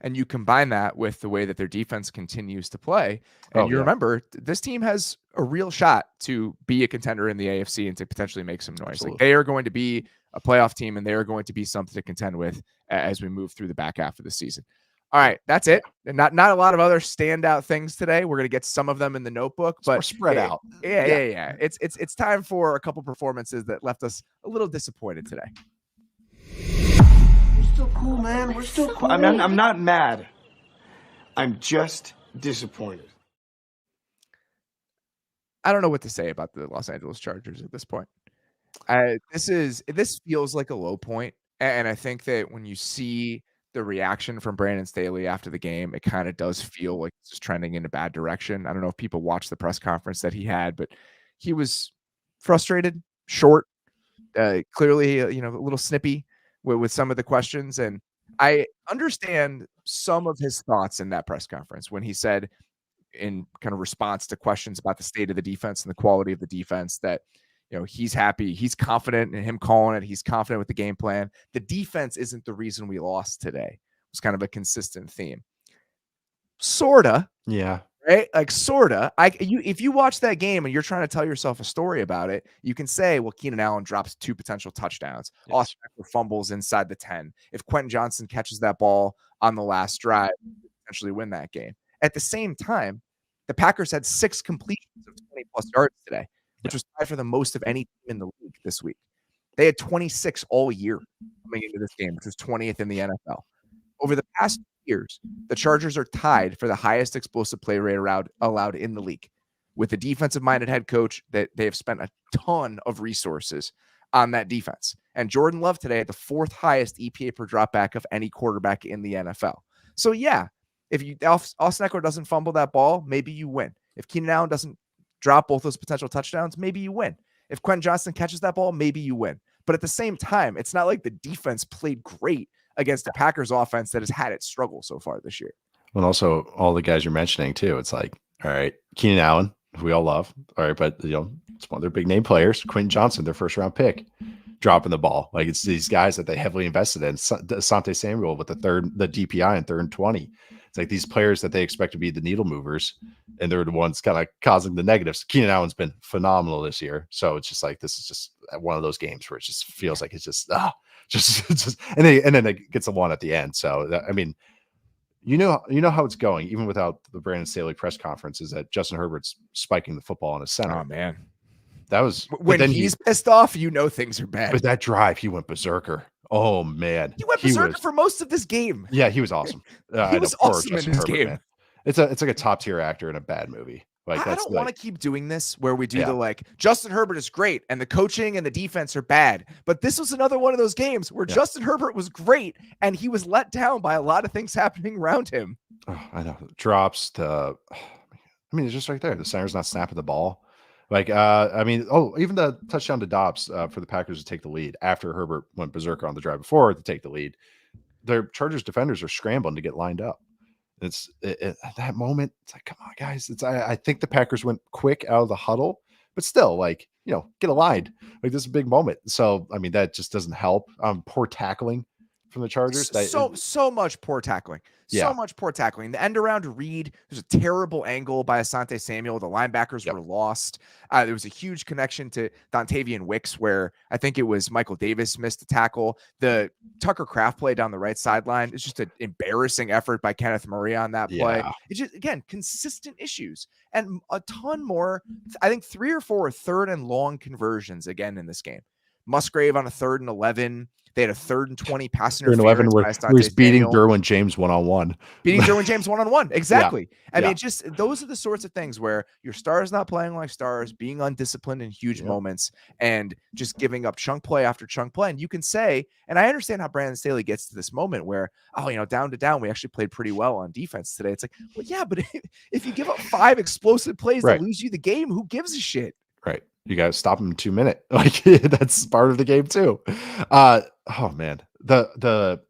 And you combine that with the way that their defense continues to play. And remember, this team has a real shot to be a contender in the AFC and to potentially make some noise. Like they are going to be a playoff team and they are going to be something to contend with as we move through the back half of the season. All right, that's it. And not a lot of other standout things today. We're going to get some of them in the notebook, but spread out. Yeah. It's time for a couple performances that left us a little disappointed today. We're still cool, man. We're still cool. I'm not mad. I'm just disappointed. I don't know what to say about the Los Angeles Chargers at this point. This feels like a low point, and I think that when you see the reaction from Brandon Staley after the game, it kind of does feel like it's just trending in a bad direction. I don't know if people watched the press conference that he had, but he was frustrated, short, clearly, a little snippy with some of the questions. And I understand some of his thoughts in that press conference when he said in kind of response to questions about the state of the defense and the quality of the defense that, he's happy. He's confident in him calling it. He's confident with the game plan. The defense isn't the reason we lost today. It was kind of a consistent theme. Sorta. Yeah. Right? Like sorta. If you watch that game and you're trying to tell yourself a story about it, you can say, well, Keenan Allen drops 2 potential touchdowns. Yes. Austin Eckler fumbles inside the 10. If Quentin Johnson catches that ball on the last drive, potentially win that game. At the same time, the Packers had 6 completions of 20-plus yards today, which was tied for the most of any team in the league this week. They had 26 all year coming into this game, which was 20th in the NFL. Over the past years, the Chargers are tied for the highest explosive play rate allowed in the league. With a defensive-minded head coach, that they have spent a ton of resources on that defense. And Jordan Love today had the 4th highest EPA per dropback of any quarterback in the NFL. So if Austin Eckler doesn't fumble that ball, maybe you win. If Keenan Allen doesn't drop both those potential touchdowns, maybe you win. If Quentin Johnson catches that ball, maybe you win. But at the same time, it's not like the defense played great against the Packers offense that has had its struggle so far this year. And also all the guys you're mentioning too. It's like, all right, Keenan Allen, who we all love. All right, but it's one of their big name players. Quentin Johnson, their 1st round pick, dropping the ball. Like it's these guys that they heavily invested in. Asante Samuel with the DPI in 3rd and 20. It's like these players that they expect to be the needle movers, and they're the ones kind of causing the negatives. Keenan Allen's been phenomenal this year. So it's just like, this is just one of those games where it just feels like it's just and then it gets a 1 at the end. So, I mean, you know how it's going, even without the Brandon Staley press conference, is that Justin Herbert's spiking the football in his center. Oh man. That was when he's pissed off, things are bad. But that drive, he went berserker. Oh man, he went berserker for most of this game. Yeah, he was awesome. He was awesome in this game. Man. It's like a top tier actor in a bad movie. Like I don't want to keep doing this where we do the Justin Herbert is great and the coaching and the defense are bad. But this was another one of those games where Justin Herbert was great and he was let down by a lot of things happening around him. Oh, I know. Drops it's just right there. The center's not snapping the ball. Even the touchdown to Dobbs for the Packers to take the lead after Herbert went berserker on the drive before to take the lead. Their Chargers defenders are scrambling to get lined up. At that moment, it's like, come on, guys. I think the Packers went quick out of the huddle, but still, get aligned. Like, this is a big moment. So, I mean, that just doesn't help. Poor tackling from the Chargers. So much poor tackling. So much poor tackling. The end around Reed, there's a terrible angle by Asante Samuel. The linebackers were lost. There was a huge connection to Dontavian Wicks where I think it was Michael Davis missed a tackle. The Tucker Kraft play down the right sideline is just an embarrassing effort by Kenneth Murray on that play. It's just, again, consistent issues and a ton more. I think 3 or 4 third and long conversions again in this game. Musgrave on a 3rd and 11. They had a 3rd and 20 pass interference. Where he's beating Derwin James one-on-one. Beating Derwin James one-on-one. Exactly. I mean, just those are the sorts of things where your stars not playing like stars, being undisciplined in huge moments, and just giving up chunk play after chunk play. And you can say, and I understand how Brandon Staley gets to this moment where, down to down, we actually played pretty well on defense today. It's like, well, yeah, but if you give up 5 explosive plays that lose you the game, who gives a shit? Right. You got to stop him in 2 minutes. Like that's part of the game too. Oh man, the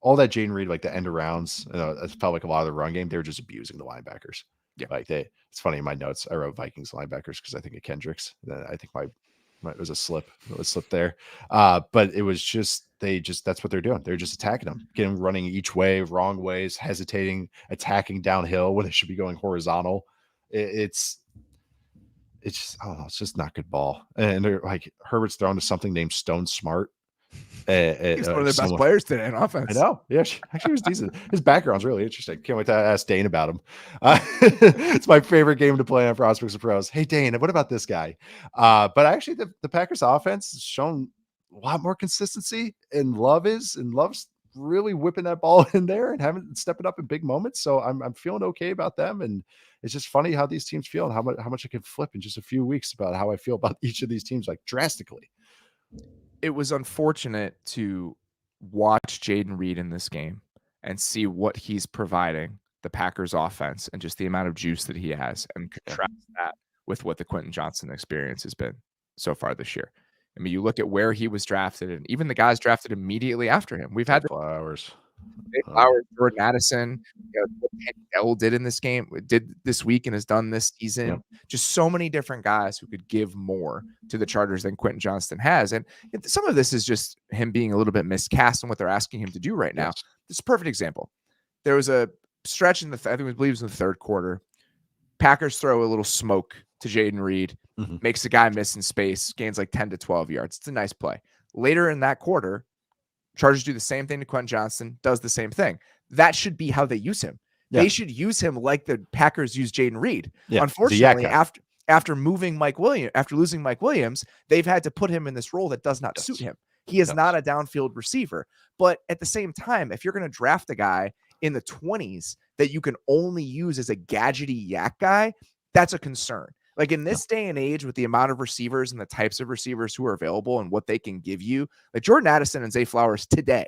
all that Jaden Reed, like the end arounds, it felt like a lot of the run game. They were just abusing the linebackers. Yeah, like it's funny in my notes. I wrote Vikings linebackers because I think of Kendricks. Then I think it was a slip. It was slip there. But it was just that's what they're doing. They're just attacking them, getting running each way, wrong ways, hesitating, attacking downhill when it should be going horizontal. It's just, I don't know, it's just not good ball. And they're like, Herbert's thrown to something named Stone Smart. He's one of their best players today in offense. I know. Yeah, actually, he was decent. His background's really interesting. Can't wait to ask Dane about him. It's my favorite game to play on Prospects and Pros. Hey, Dane, what about this guy? But actually, the Packers offense has shown a lot more consistency, and Love's really whipping that ball in there and stepping up in big moments. So I'm feeling okay about them. And it's just funny how these teams feel and how much it can flip in just a few weeks about how I feel about each of these teams, like drastically. It was unfortunate to watch Jaden Reed in this game and see what he's providing the Packers offense and just the amount of juice that he has, and contrast that with what the Quentin Johnson experience has been so far this year. I mean, you look at where he was drafted, and even the guys drafted immediately after him. We've had Flowers, Jordan Addison, what L did in this game, did this week, and has done this season. Yep. Just so many different guys who could give more to the Chargers than Quentin Johnston has. And some of this is just him being a little bit miscast in what they're asking him to do right now. This is a perfect example. There was a stretch in I believe it was in the 3rd quarter. Packers throw a little smoke to Jaden Reed, makes the guy miss in space, gains like 10 to 12 yards. It's a nice play. Later in that quarter, Chargers do the same thing to Quentin Johnston, does the same thing. That should be how they use him. Yeah. They should use him like the Packers use Jaden Reed. Yeah. Unfortunately, after losing Mike Williams, they've had to put him in this role that does not suit him. He is not a downfield receiver. But at the same time, if you're going to draft a guy in the 20s that you can only use as a gadgety yak guy, that's a concern. Like in this day and age, with the amount of receivers and the types of receivers who are available and what they can give you, like Jordan Addison and Zay Flowers today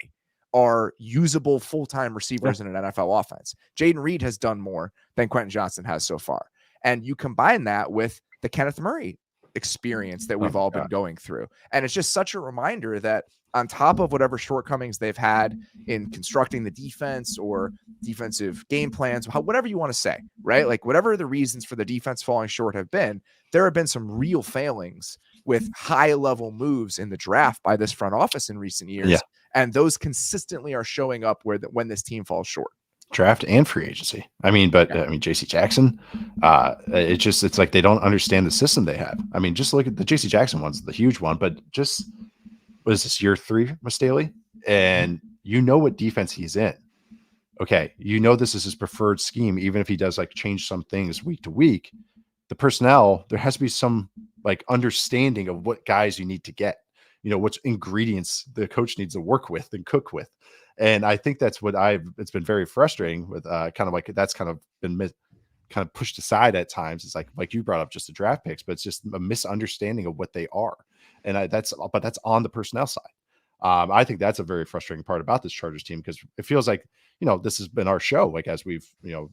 are usable full-time receivers in an NFL offense. Jaden Reed has done more than Quentin Johnston has so far. And you combine that with the Kenneth Murray experience that we've all been going through. And it's just such a reminder that on top of whatever shortcomings they've had in constructing the defense or defensive game plans, whatever you want to say, right? Like whatever the reasons for the defense falling short have been, there have been some real failings with high level moves in the draft by this front office in recent years. Yeah. And those consistently are showing up when this team falls short. Draft and free agency. JC Jackson, it's like they don't understand the system they have. I mean, just look at the JC Jackson one's the huge one, but just, what is this, year 3 with Staley? And you know what defense he's in. Okay. You know, this is his preferred scheme. Even if he does like change some things week to week, the personnel, there has to be some like understanding of what guys you need to get, which ingredients the coach needs to work with and cook with. And I think that's what it's been very frustrating with kind of like that's kind of been kind of pushed aside at times. It's like you brought up just the draft picks, but it's just a misunderstanding of what they are. And that's on the personnel side. I think that's a very frustrating part about this Chargers team, because it feels like, this has been our show. Like as we've,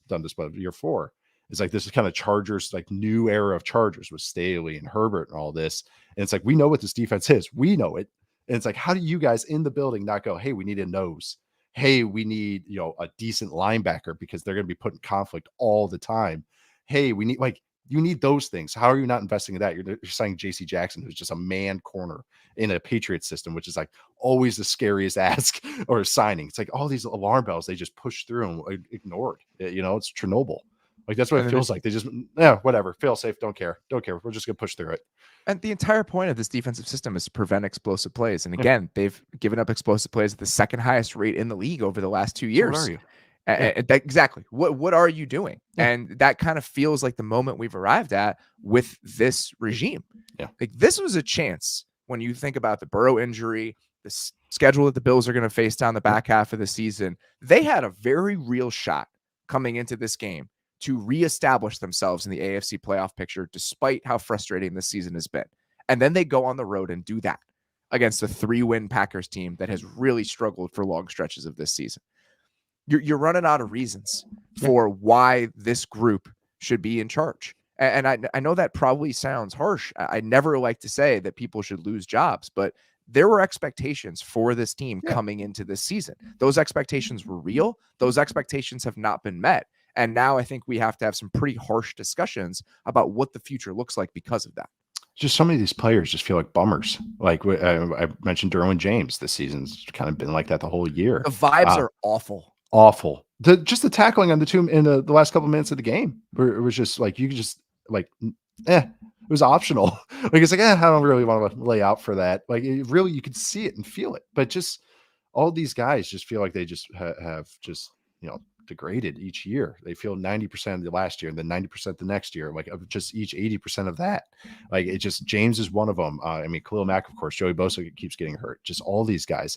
done this by year 4, it's like, this is kind of Chargers, like new era of Chargers with Staley and Herbert and all this. And it's like, we know what this defense is. We know it. And it's like, how do you guys in the building not go, hey, we need a nose. Hey, we need, a decent linebacker because they're going to be put in conflict all the time. Hey, we need, like, You need those things. How are you not investing in that? You're signing JC Jackson, who's just a man corner in a Patriots system, which is like always the scariest ask or signing. It's like all these alarm bells they just push through and ignored. It's Chernobyl. Like that's what it feels like. They just whatever, fail safe, don't care. We're just gonna push through it. And the entire point of this defensive system is to prevent explosive plays. And again, they've given up explosive plays at the second highest rate in the league over the last 2 years. What are you? Exactly. What are you doing? Yeah. And that kind of feels like the moment we've arrived at with this regime. Yeah. Like this was a chance when you think about the Burrow injury, the schedule that the Bills are going to face down the back half of the season. They had a very real shot coming into this game to reestablish themselves in the AFC playoff picture, despite how frustrating this season has been. And then they go on the road and do that against a 3-win Packers team that has really struggled for long stretches of this season. You're running out of reasons for why this group should be in charge. And I know that probably sounds harsh. I never like to say that people should lose jobs, but there were expectations for this team coming into this season. Those expectations were real. Those expectations have not been met. And now I think we have to have some pretty harsh discussions about what the future looks like because of that. Just some of these players just feel like bummers. Like I mentioned Derwin James this season's kind of been like that the whole year. The vibes are awful. Awful. Just the tackling on the two in the last couple of minutes of the game, where it was just like you could just like, it was optional. Like it's like, I don't really want to lay out for that. Like it really, you could see it and feel it. But just all these guys just feel like they just have just degraded each year. They feel 90% of the last year and then 90% the next year, like of just each 80% of that. Like it just, James is one of them. Khalil Mack, of course, Joey Bosa keeps getting hurt. Just all these guys.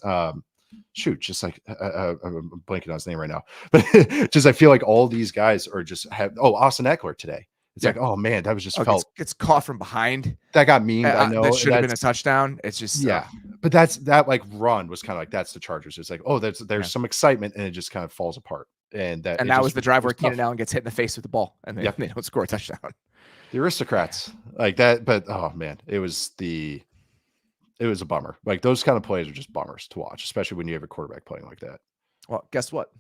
Just like I'm blanking on his name right now, but just I feel like all these guys are just Austin Eckler today. It's like, oh man, that was just felt. It's caught from behind. That got memed. I know that should have been a touchdown. It's just but that like run was kind of like that's the Chargers. It's like there's some excitement and it just kind of falls apart. And that was the drive where Keenan Allen gets hit in the face with the ball and they don't score a touchdown. The aristocrats like that, but oh man, it was a bummer. Like those kind of plays are just bummers to watch, especially when you have a quarterback playing like that. Well, guess what?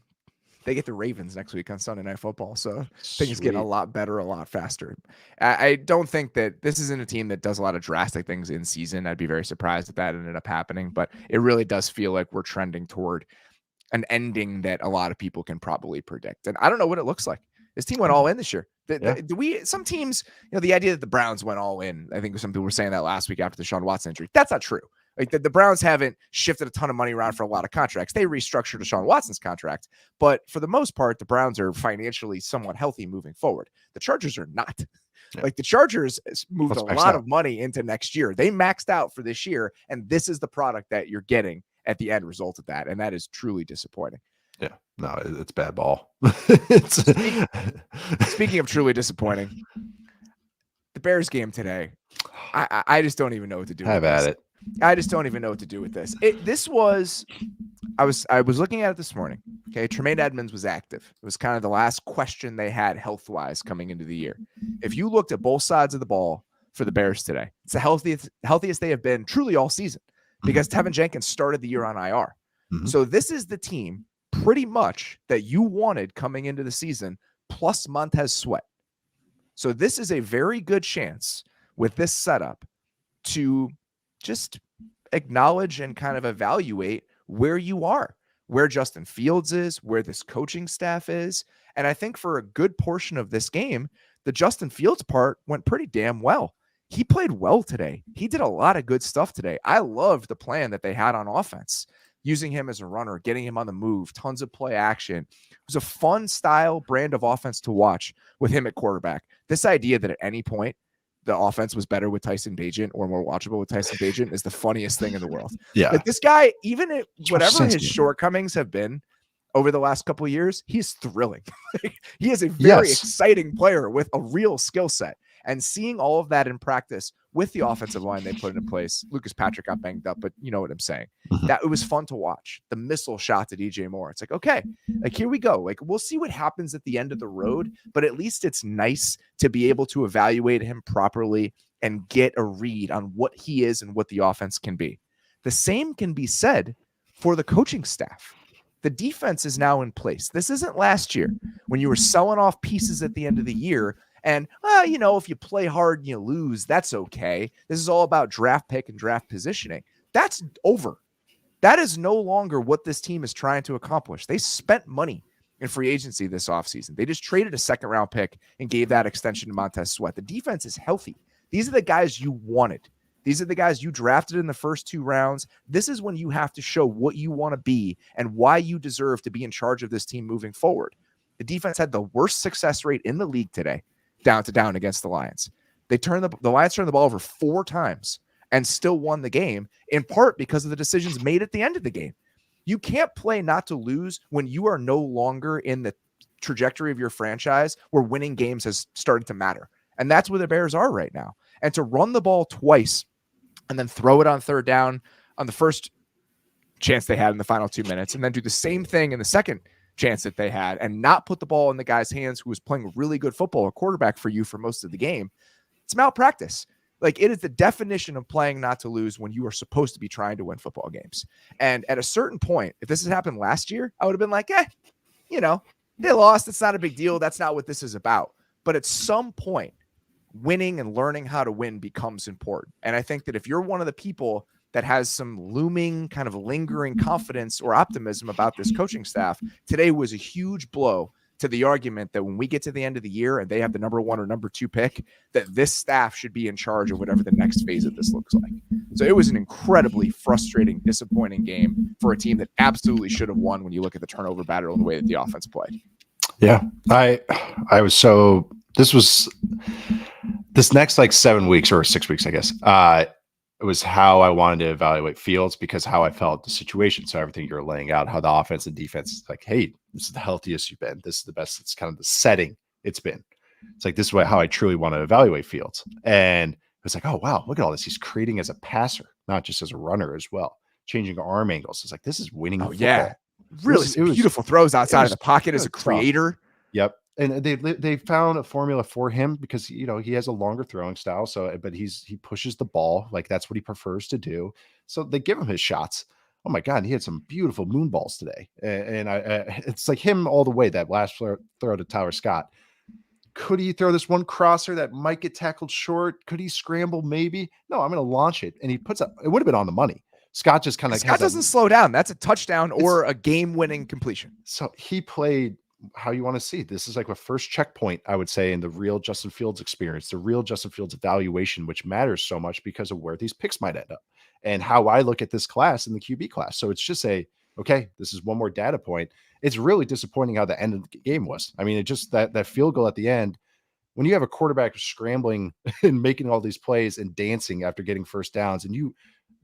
They get the Ravens next week on Sunday Night Football, so things get a lot better, a lot faster. I don't think that this isn't a team that does a lot of drastic things in season. I'd be very surprised if that ended up happening, but it really does feel like we're trending toward an ending that a lot of people can probably predict. And I don't know what it looks like. This team went all in this year. Some teams, the idea that the Browns went all in, I think some people were saying that last week after the Deshaun Watson injury. That's not true. Like the Browns haven't shifted a ton of money around for a lot of contracts. They restructured Deshaun Watson's contract, but for the most part, the Browns are financially somewhat healthy moving forward. The Chargers are not. Yeah. Like the Chargers moved a lot of money into next year. They maxed out for this year, and this is the product that you're getting at the end result of that, and that is truly disappointing. Yeah, no, it's bad ball. Speaking of truly disappointing, the Bears game today, I just don't even know what to do. Have at it. I just don't even know what to do with this. I was looking at it this morning. Okay, Tremaine Edmonds was active. It was kind of the last question they had health-wise coming into the year. If you looked at both sides of the ball for the Bears today, it's the healthiest they have been truly all season because Tevin Jenkins started the year on IR. Mm-hmm. So this is the team pretty much that you wanted coming into the season, plus Montez Sweat. So this is a very good chance with this setup to just acknowledge and kind of evaluate where you are, where Justin Fields is, where this coaching staff is. And I think for a good portion of this game, the Justin Fields part went pretty damn well. He played well today. He did a lot of good stuff today. I loved the plan that they had on offense, using him as a runner, getting him on the move, tons of play action. It was a fun style brand of offense to watch with him at quarterback. This idea that at any point the offense was better with Tyson Bagent or more watchable with Tyson Bagent is the funniest thing in the world. Yeah. Like this guy, even at whatever his shortcomings have been over the last couple of years, he's thrilling. He is a very exciting player with a real skill set. And seeing all of that in practice with the offensive line they put into place, Lucas Patrick got banged up, but you know what I'm saying. That it was fun to watch. The missile shot to DJ Moore. It's like, okay, like here we go. Like we'll see what happens at the end of the road, but at least it's nice to be able to evaluate him properly and get a read on what he is and what the offense can be. The same can be said for the coaching staff. The defense is now in place. This isn't last year when you were selling off pieces at the end of the year And, if you play hard and you lose, that's okay. This is all about draft pick and draft positioning. That's over. That is no longer what this team is trying to accomplish. They spent money in free agency this offseason. They just traded a second-round pick and gave that extension to Montez Sweat. The defense is healthy. These are the guys you wanted. These are the guys you drafted in the first 2 rounds. This is when you have to show what you want to be and why you deserve to be in charge of this team moving forward. The defense had the worst success rate in the league today, down against the Lions. The Lions turned the ball over 4 times and still won the game, in part because of the decisions made at the end of the game. You can't play not to lose when you are no longer in the trajectory of your franchise where winning games has started to matter. And that's where the Bears are right now. And to run the ball twice and then throw it on 3rd down on the first chance they had in the final 2 minutes, and then do the same thing in the second chance that they had and not put the ball in the guy's hands who was playing really good football, a quarterback for you for most of the game, it's malpractice. Like, it is the definition of playing not to lose when you are supposed to be trying to win football games. And at a certain point, if this had happened last year, I would have been like, they lost. It's not a big deal. That's not what this is about. But at some point, winning and learning how to win becomes important. And I think that if you're one of the people that has some looming kind of lingering confidence or optimism about this coaching staff, today was a huge blow to the argument that when we get to the end of the year and they have the number 1 or number 2 pick, that this staff should be in charge of whatever the next phase of this looks like. So it was an incredibly frustrating, disappointing game for a team that absolutely should have won when you look at the turnover battle and the way that the offense played. Yeah, I was so this next like 7 weeks or 6 weeks, I guess. It was how I wanted to evaluate Fields because how I felt the situation. So everything you're laying out, how the offense and defense is like, hey, this is the healthiest you've been. This is the best. It's kind of the setting it's been. It's like, this is how I truly want to evaluate Fields. And it's like, oh, wow, look at all this. He's creating as a passer, not just as a runner as well. Changing arm angles. It's like, this is winning. Oh, yeah. Really beautiful throws outside of the pocket as a creator. Yep. And they found a formula for him because, he has a longer throwing style. So, but he pushes the ball. Like, that's what he prefers to do. So they give him his shots. Oh my God. He had some beautiful moon balls today. And it's like him all the way. That last throw to Tyler Scott. Could he throw this one crosser that might get tackled short? Could he scramble? Maybe. No, I'm going to launch it. And he puts up, it would have been on the money. Scott just kind of, Scott doesn't slow down. That's a touchdown or a game-winning completion. So he played how you want to see. This is like a first checkpoint, I would say, in the real Justin Fields experience, the real Justin Fields evaluation, which matters so much because of where these picks might end up and how I look at this class in the QB class. So it's just okay, this is one more data point. It's really disappointing how the end of the game was. I mean, it just that field goal at the end, when you have a quarterback scrambling and making all these plays and dancing after getting first downs, and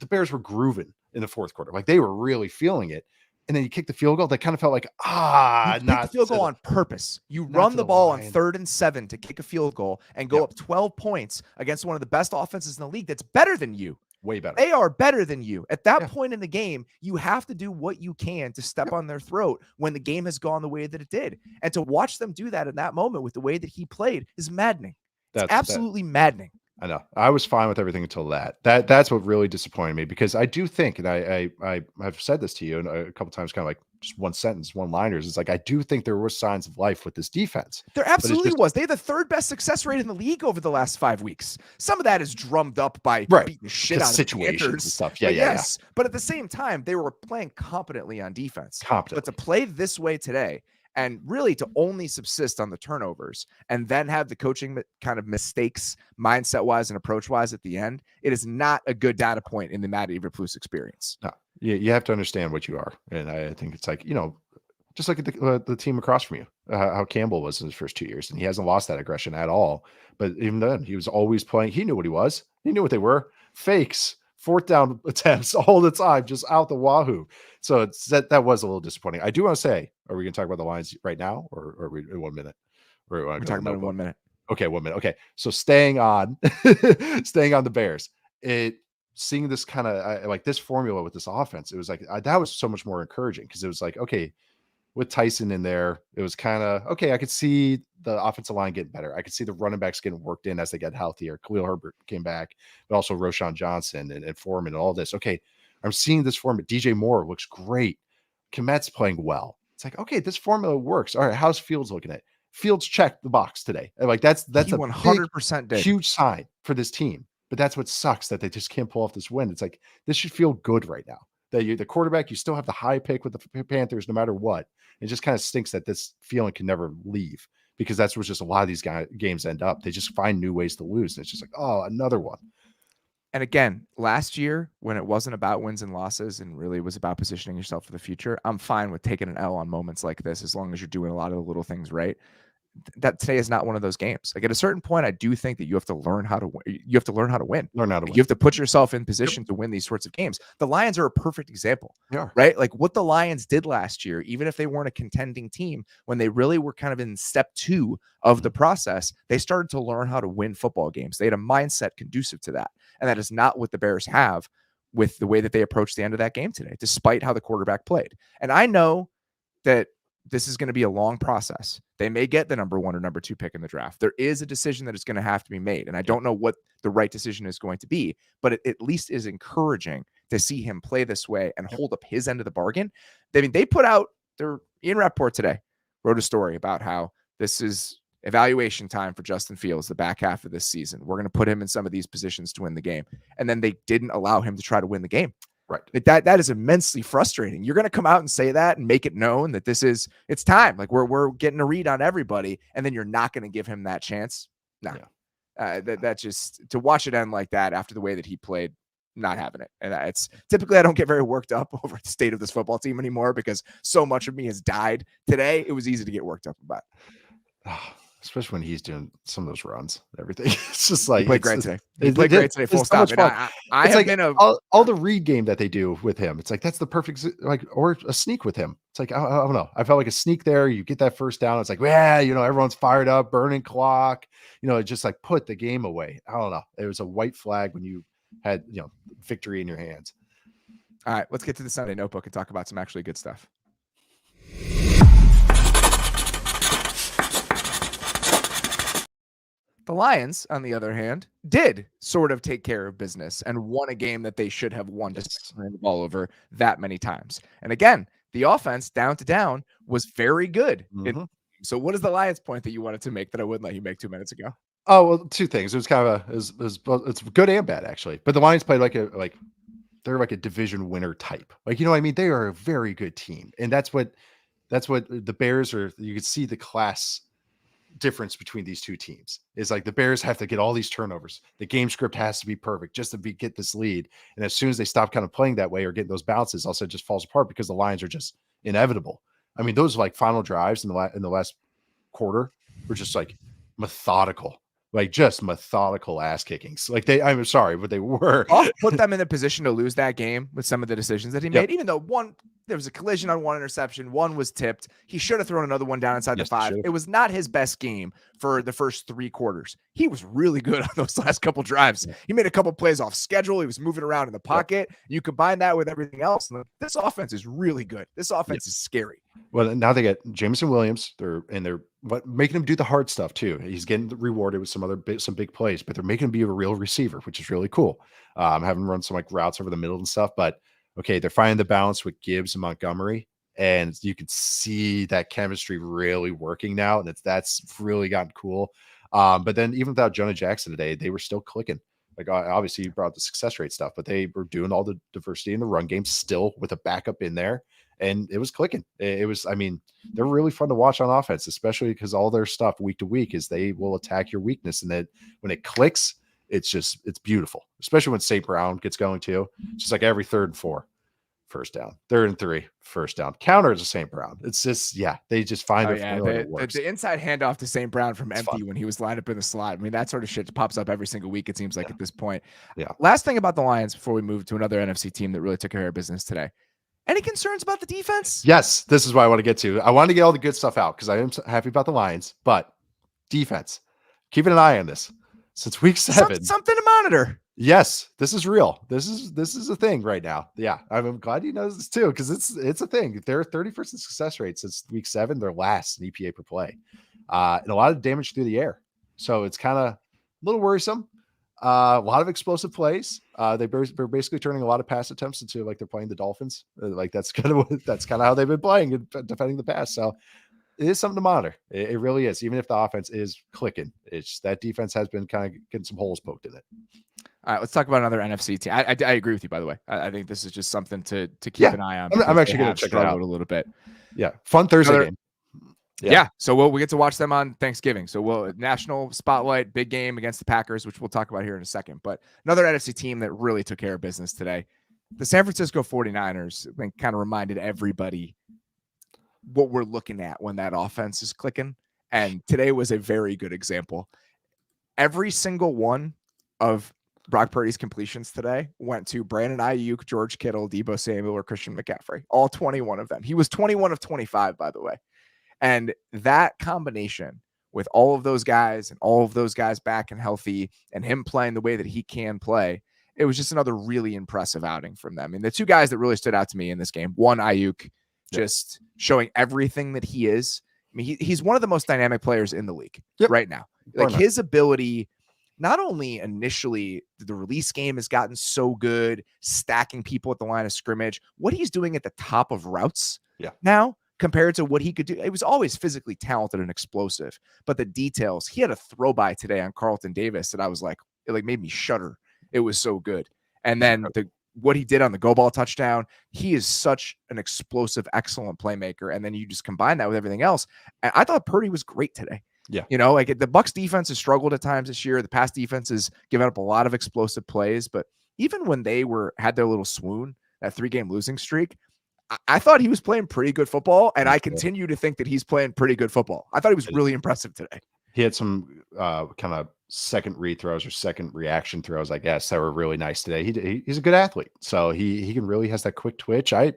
the Bears were grooving in the fourth quarter. Like, they were really feeling it. And then you kick the field goal. That kind of felt like, not the field goal on purpose. You run the ball on 3rd and 7 to kick a field goal and go up 12 points against one of the best offenses in the league that's better than you. Way better. They are better than you. At that point in the game, you have to do what you can to step on their throat when the game has gone the way that it did. And to watch them do that in that moment with the way that he played is maddening. It's absolutely maddening. I know. I was fine with everything until that's what really disappointed me, because I do think, and I've said this to you a couple times, kind of like just one sentence, one liners. It's like, I do think there were signs of life with this defense. There absolutely was. They had the 3rd best success rate in the league over the last 5 weeks. Some of that is drummed up by beating shit out of situations and stuff. Yeah. But at the same time, they were playing competently on defense. But to play this way today, and really to only subsist on the turnovers and then have the coaching kind of mistakes mindset-wise and approach-wise at the end, it is not a good data point in the Matt Eberflus experience. No, you have to understand what you are. And I think it's like, just like the team across from you, how Campbell was in his first 2 years, and he hasn't lost that aggression at all. But even then, he was always playing. He knew what he was. He knew what they were. Fakes, 4th down attempts all the time, just out the wahoo. So that was a little disappointing. I do want to say, are we going to talk about the Lions right now, or are we in 1 minute? We're talking about in 1 minute. Okay, 1 minute. Okay, so staying on the Bears, seeing this kind of like this formula with this offense, it was like that was so much more encouraging, because it was like, okay, with Tyson in there, it was kind of okay. I could see the offensive line getting better. I could see the running backs getting worked in as they get healthier. Khalil Herbert came back, but also Roshan Johnson and Foreman and all this. Okay, I'm seeing this formula. DJ Moore looks great. Komet's playing well. It's like, okay, this formula works. All right, how's Fields looking at it? Fields checked the box today. Like that's He a 100% did. huge sign for this team. But that's what sucks, that they just can't pull off this win. It's like, this should feel good right now. That you're the quarterback, you still have the high pick with the Panthers no matter what. It just kind of stinks that this feeling can never leave, because that's what just a lot of these games end up. They just find new ways to lose. And it's just like, oh, another one. And again, last year, when it wasn't about wins and losses and really was about positioning yourself for the future, I'm fine with taking an L on moments like this, as long as you're doing a lot of the little things right. That today is not one of those games. Like, at a certain point, I do think that you have to learn how to win. You have to learn how to win. Learn how to win. You have to put yourself in position to win these sorts of games. The Lions are a perfect example, Yeah. right? Like what the Lions did last year, even if they weren't a contending team, when they really were kind of in step 2 of the process, they started to learn how to win football games. They had a mindset conducive to that. And that is not what the Bears have with the way that they approached the end of that game today, despite how the quarterback played. And I know that this is going to be a long process. They may get the number 1 or number 2 pick in the draft. There is a decision that is going to have to be made. And I don't know what the right decision is going to be, but it at least is encouraging to see him play this way and hold up his end of the bargain. I mean, they put out Ian Rappaport today wrote a story about how this is evaluation time for Justin Fields, the back half of this season. We're going to put him in some of these positions to win the game. And then they didn't allow him to try to win the game. Right. Like that is immensely frustrating. You're going to come out and say that and make it known that it's time. Like we're getting a read on everybody, and then you're not going to give him that chance. No, that just, to watch it end like that after the way that he played, not having it. And it's typically, I don't get very worked up over the state of this football team anymore, because so much of me has died. Today, it was easy to get worked up about. Especially when he's doing some of those runs, everything. It's just like, he played great today. He played great today, full stop. I have like been all the read game that they do with him. It's like, that's the perfect, like, or a sneak with him. It's like, I don't know. I felt like a sneak there. You get that first down. It's like, yeah, everyone's fired up, burning clock, it just like put the game away. I don't know. It was a white flag when you had, victory in your hands. All right, let's get to the Sunday notebook and talk about some actually good stuff. The Lions, on the other hand, did sort of take care of business and won a game that they should have won, despite turning the ball over that many times. And again, the offense down to down was very good. Mm-hmm. So what is the Lions point that you wanted to make that I wouldn't let you make 2 minutes ago? Oh, well, 2 things. It was kind of it's good and bad, actually. But the Lions played they're like a division winner type. Like, what I mean? They are a very good team. And that's what the Bears are. You could see the class difference between these 2 teams is like the Bears have to get all these turnovers. The game script has to be perfect just to get this lead. And as soon as they stop kind of playing that way or getting those bounces, also it just falls apart, because the Lions are just inevitable. I mean, those like final drives in the last quarter were just like methodical. Like just methodical ass kickings. Like I'm sorry, but they were. I'll put them in a position to lose that game with some of the decisions that he made, even though there was a collision on 1 interception. 1 was tipped. He should have thrown another one down inside the 5. It was not his best game for the first 3 quarters. He was really good on those last couple drives. He made a couple plays off schedule. He was moving around in the pocket. You combine that with everything else, and this offense is really good. This offense is scary. Well, now they get Jameson Williams. They're making him do the hard stuff too. He's getting rewarded with some big plays, but they're making him be a real receiver, which is really cool. Having him run some like routes over the middle and stuff. But okay, they're finding the balance with Gibbs and Montgomery, and you can see that chemistry really working now, and that's really gotten cool. But then even without Jonah Jackson today, they were still clicking. Like obviously you brought the success rate stuff, but they were doing all the diversity in the run game still with a backup in there. And it was clicking. I mean, they're really fun to watch on offense, especially because all their stuff week to week is they will attack your weakness. And that when it clicks, it's beautiful, especially when St. Brown gets going too. It's just like every 3rd and 4, first down, 3rd and 3, first down. Counter to St. Brown. It's just, they just find the inside handoff to St. Brown from empty when he was lined up in the slot. I mean, that sort of shit pops up every single week, it seems like at this point. Yeah. Last thing about the Lions before we move to another NFC team that really took care of business today. Any concerns about the defense? Yes, this is what I want to get to. I want to get all the good stuff out because I am happy about the Lions, but defense, keeping an eye on this since week 7. Something to monitor. Yes, this is real. This is a thing right now. Yeah, I'm glad you know this too, because it's a thing. They're 31st in success rate since week 7. They're last in EPA per play, and a lot of damage through the air. So it's kind of a little worrisome. A lot of explosive plays. They're basically turning a lot of pass attempts into like they're playing the Dolphins. Like that's kind of how they've been playing and defending the pass. So it is something to monitor. It really is. Even if the offense is clicking, it's that defense has been kind of getting some holes poked in it. All right, let's talk about another NFC team. I agree with you, by the way. I think this is just something to keep an eye on. I'm actually going to check it out a little bit. Yeah, fun Thursday game. Yeah. So we get to watch them on Thanksgiving. So national spotlight, big game against the Packers, which we'll talk about here in a second. But another NFC team that really took care of business today, the San Francisco 49ers, kind of reminded everybody what we're looking at when that offense is clicking. And today was a very good example. Every single one of Brock Purdy's completions today went to Brandon Ayuk, George Kittle, Deebo Samuel, or Christian McCaffrey. All 21 of them. He was 21 of 25, by the way. And that combination with all of those guys and all of those guys back and healthy and him playing the way that he can play, it was just another really impressive outing from them. And the two guys that really stood out to me in this game, one, Ayuk, just showing everything that he is. I mean, he's one of the most dynamic players in the league right now. Like his ability, not only initially the release game has gotten so good, stacking people at the line of scrimmage, what he's doing at the top of routes now compared to what he could do. It was always physically talented and explosive, but the details, he had a throw by today on Carlton Davis that I was like, it made me shudder. It was so good. And then what he did on the go ball touchdown, he is such an explosive, excellent playmaker. And then you just combine that with everything else. And I thought Purdy was great today. Yeah. You know, like the Bucs defense has struggled at times this year. The pass defense has given up a lot of explosive plays, but even when they had their little swoon, that 3-game losing streak, I thought he was playing pretty good football. And I continue to think that he's playing pretty good football. I thought he was really impressive today. He had some kind of second read throws or second reaction throws, I guess, that were really nice today. He's a good athlete. So he can really has that quick twitch. I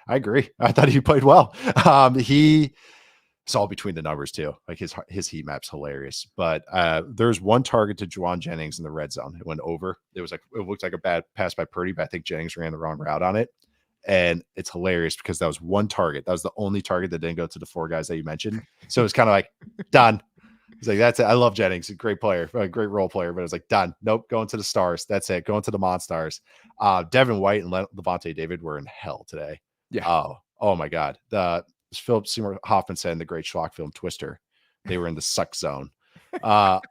agree. I thought he played well. It's all between the numbers too. Like his heat map's hilarious. But there's one target to Juwan Jennings in the red zone. It went over. It looked like a bad pass by Purdy, but I think Jennings ran the wrong route on it. And it's hilarious because that was one target. That was the only target that didn't go to the 4 guys that you mentioned. So it was kind of like done. He's like, that's it. I love Jennings, a great player, a great role player, but it's like done. Nope, going to the stars. That's it. Going to the Monstars. Devin White and Levante David were in hell today. Yeah. Oh my God. Philip Seymour Hoffman said in the great Schlock film Twister, they were in the suck zone. I'm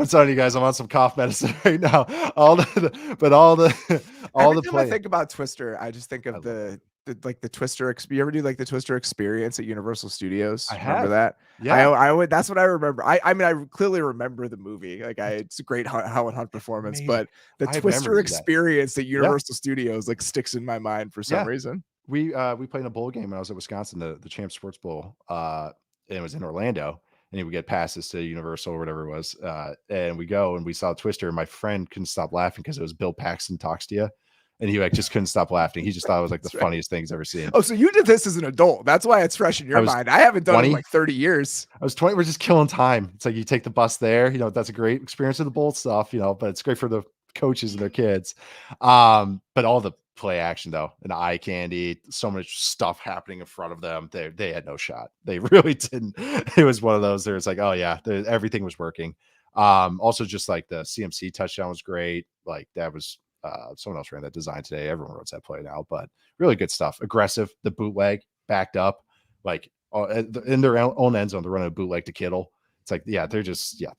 telling you guys, I'm on some cough medicine right now. Every time I think about Twister, I just think of the Twister. You ever do like the Twister experience at Universal Studios? Remember that? Yeah, I would. That's what I remember. I mean, I clearly remember the movie. It's a great Howard Hunt performance, but the Twister experience at Universal Studios sticks in my mind for some reason. We played in a bowl game when I was at Wisconsin, the Champ Sports Bowl. And it was in Orlando. And we get passes to Universal or whatever it was. And we go and we saw Twister. And my friend couldn't stop laughing because it was Bill Paxton Talks to You. And he just couldn't stop laughing. He just thought it was the funniest thing he's ever seen. Oh, so you did this as an adult. That's why it's fresh in your mind. I haven't done it in 30 years. I was 20. We're just killing time. It's like you take the bus there. That's a great experience of the bowl stuff, but it's great for the coaches and their kids. But all the play action though, and eye candy, so much stuff happening in front of them. They had no shot. They really didn't. It was one of those. There's like, oh yeah, everything was working. Also just like the CMC touchdown was great. Like that was someone else ran that design today. Everyone runs that play now, but really good stuff. Aggressive, the bootleg backed up, in their own end zone. They're running a bootleg to Kittle. It's like,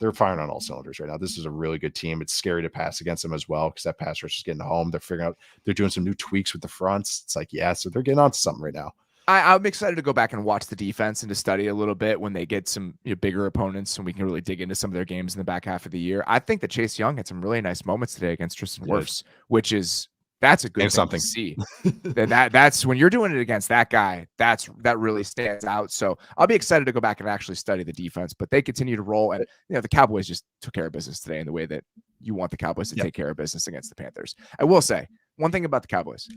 they're firing on all cylinders right now. This is a really good team. It's scary to pass against them as well because that pass rush is getting home. They're figuring out, they're doing some new tweaks with the fronts. It's like, so they're getting on to something right now. I'm excited to go back and watch the defense and to study a little bit when they get some bigger opponents and we can really dig into some of their games in the back half of the year. I think that Chase Young had some really nice moments today against Tristan Wirfs, which is that's a good thing to see. That's when you're doing it against that guy, that really stands out. So I'll be excited to go back and actually study the defense, but they continue to roll. And the Cowboys just took care of business today in the way that you want the Cowboys to take care of business against the Panthers. I will say one thing about the Cowboys.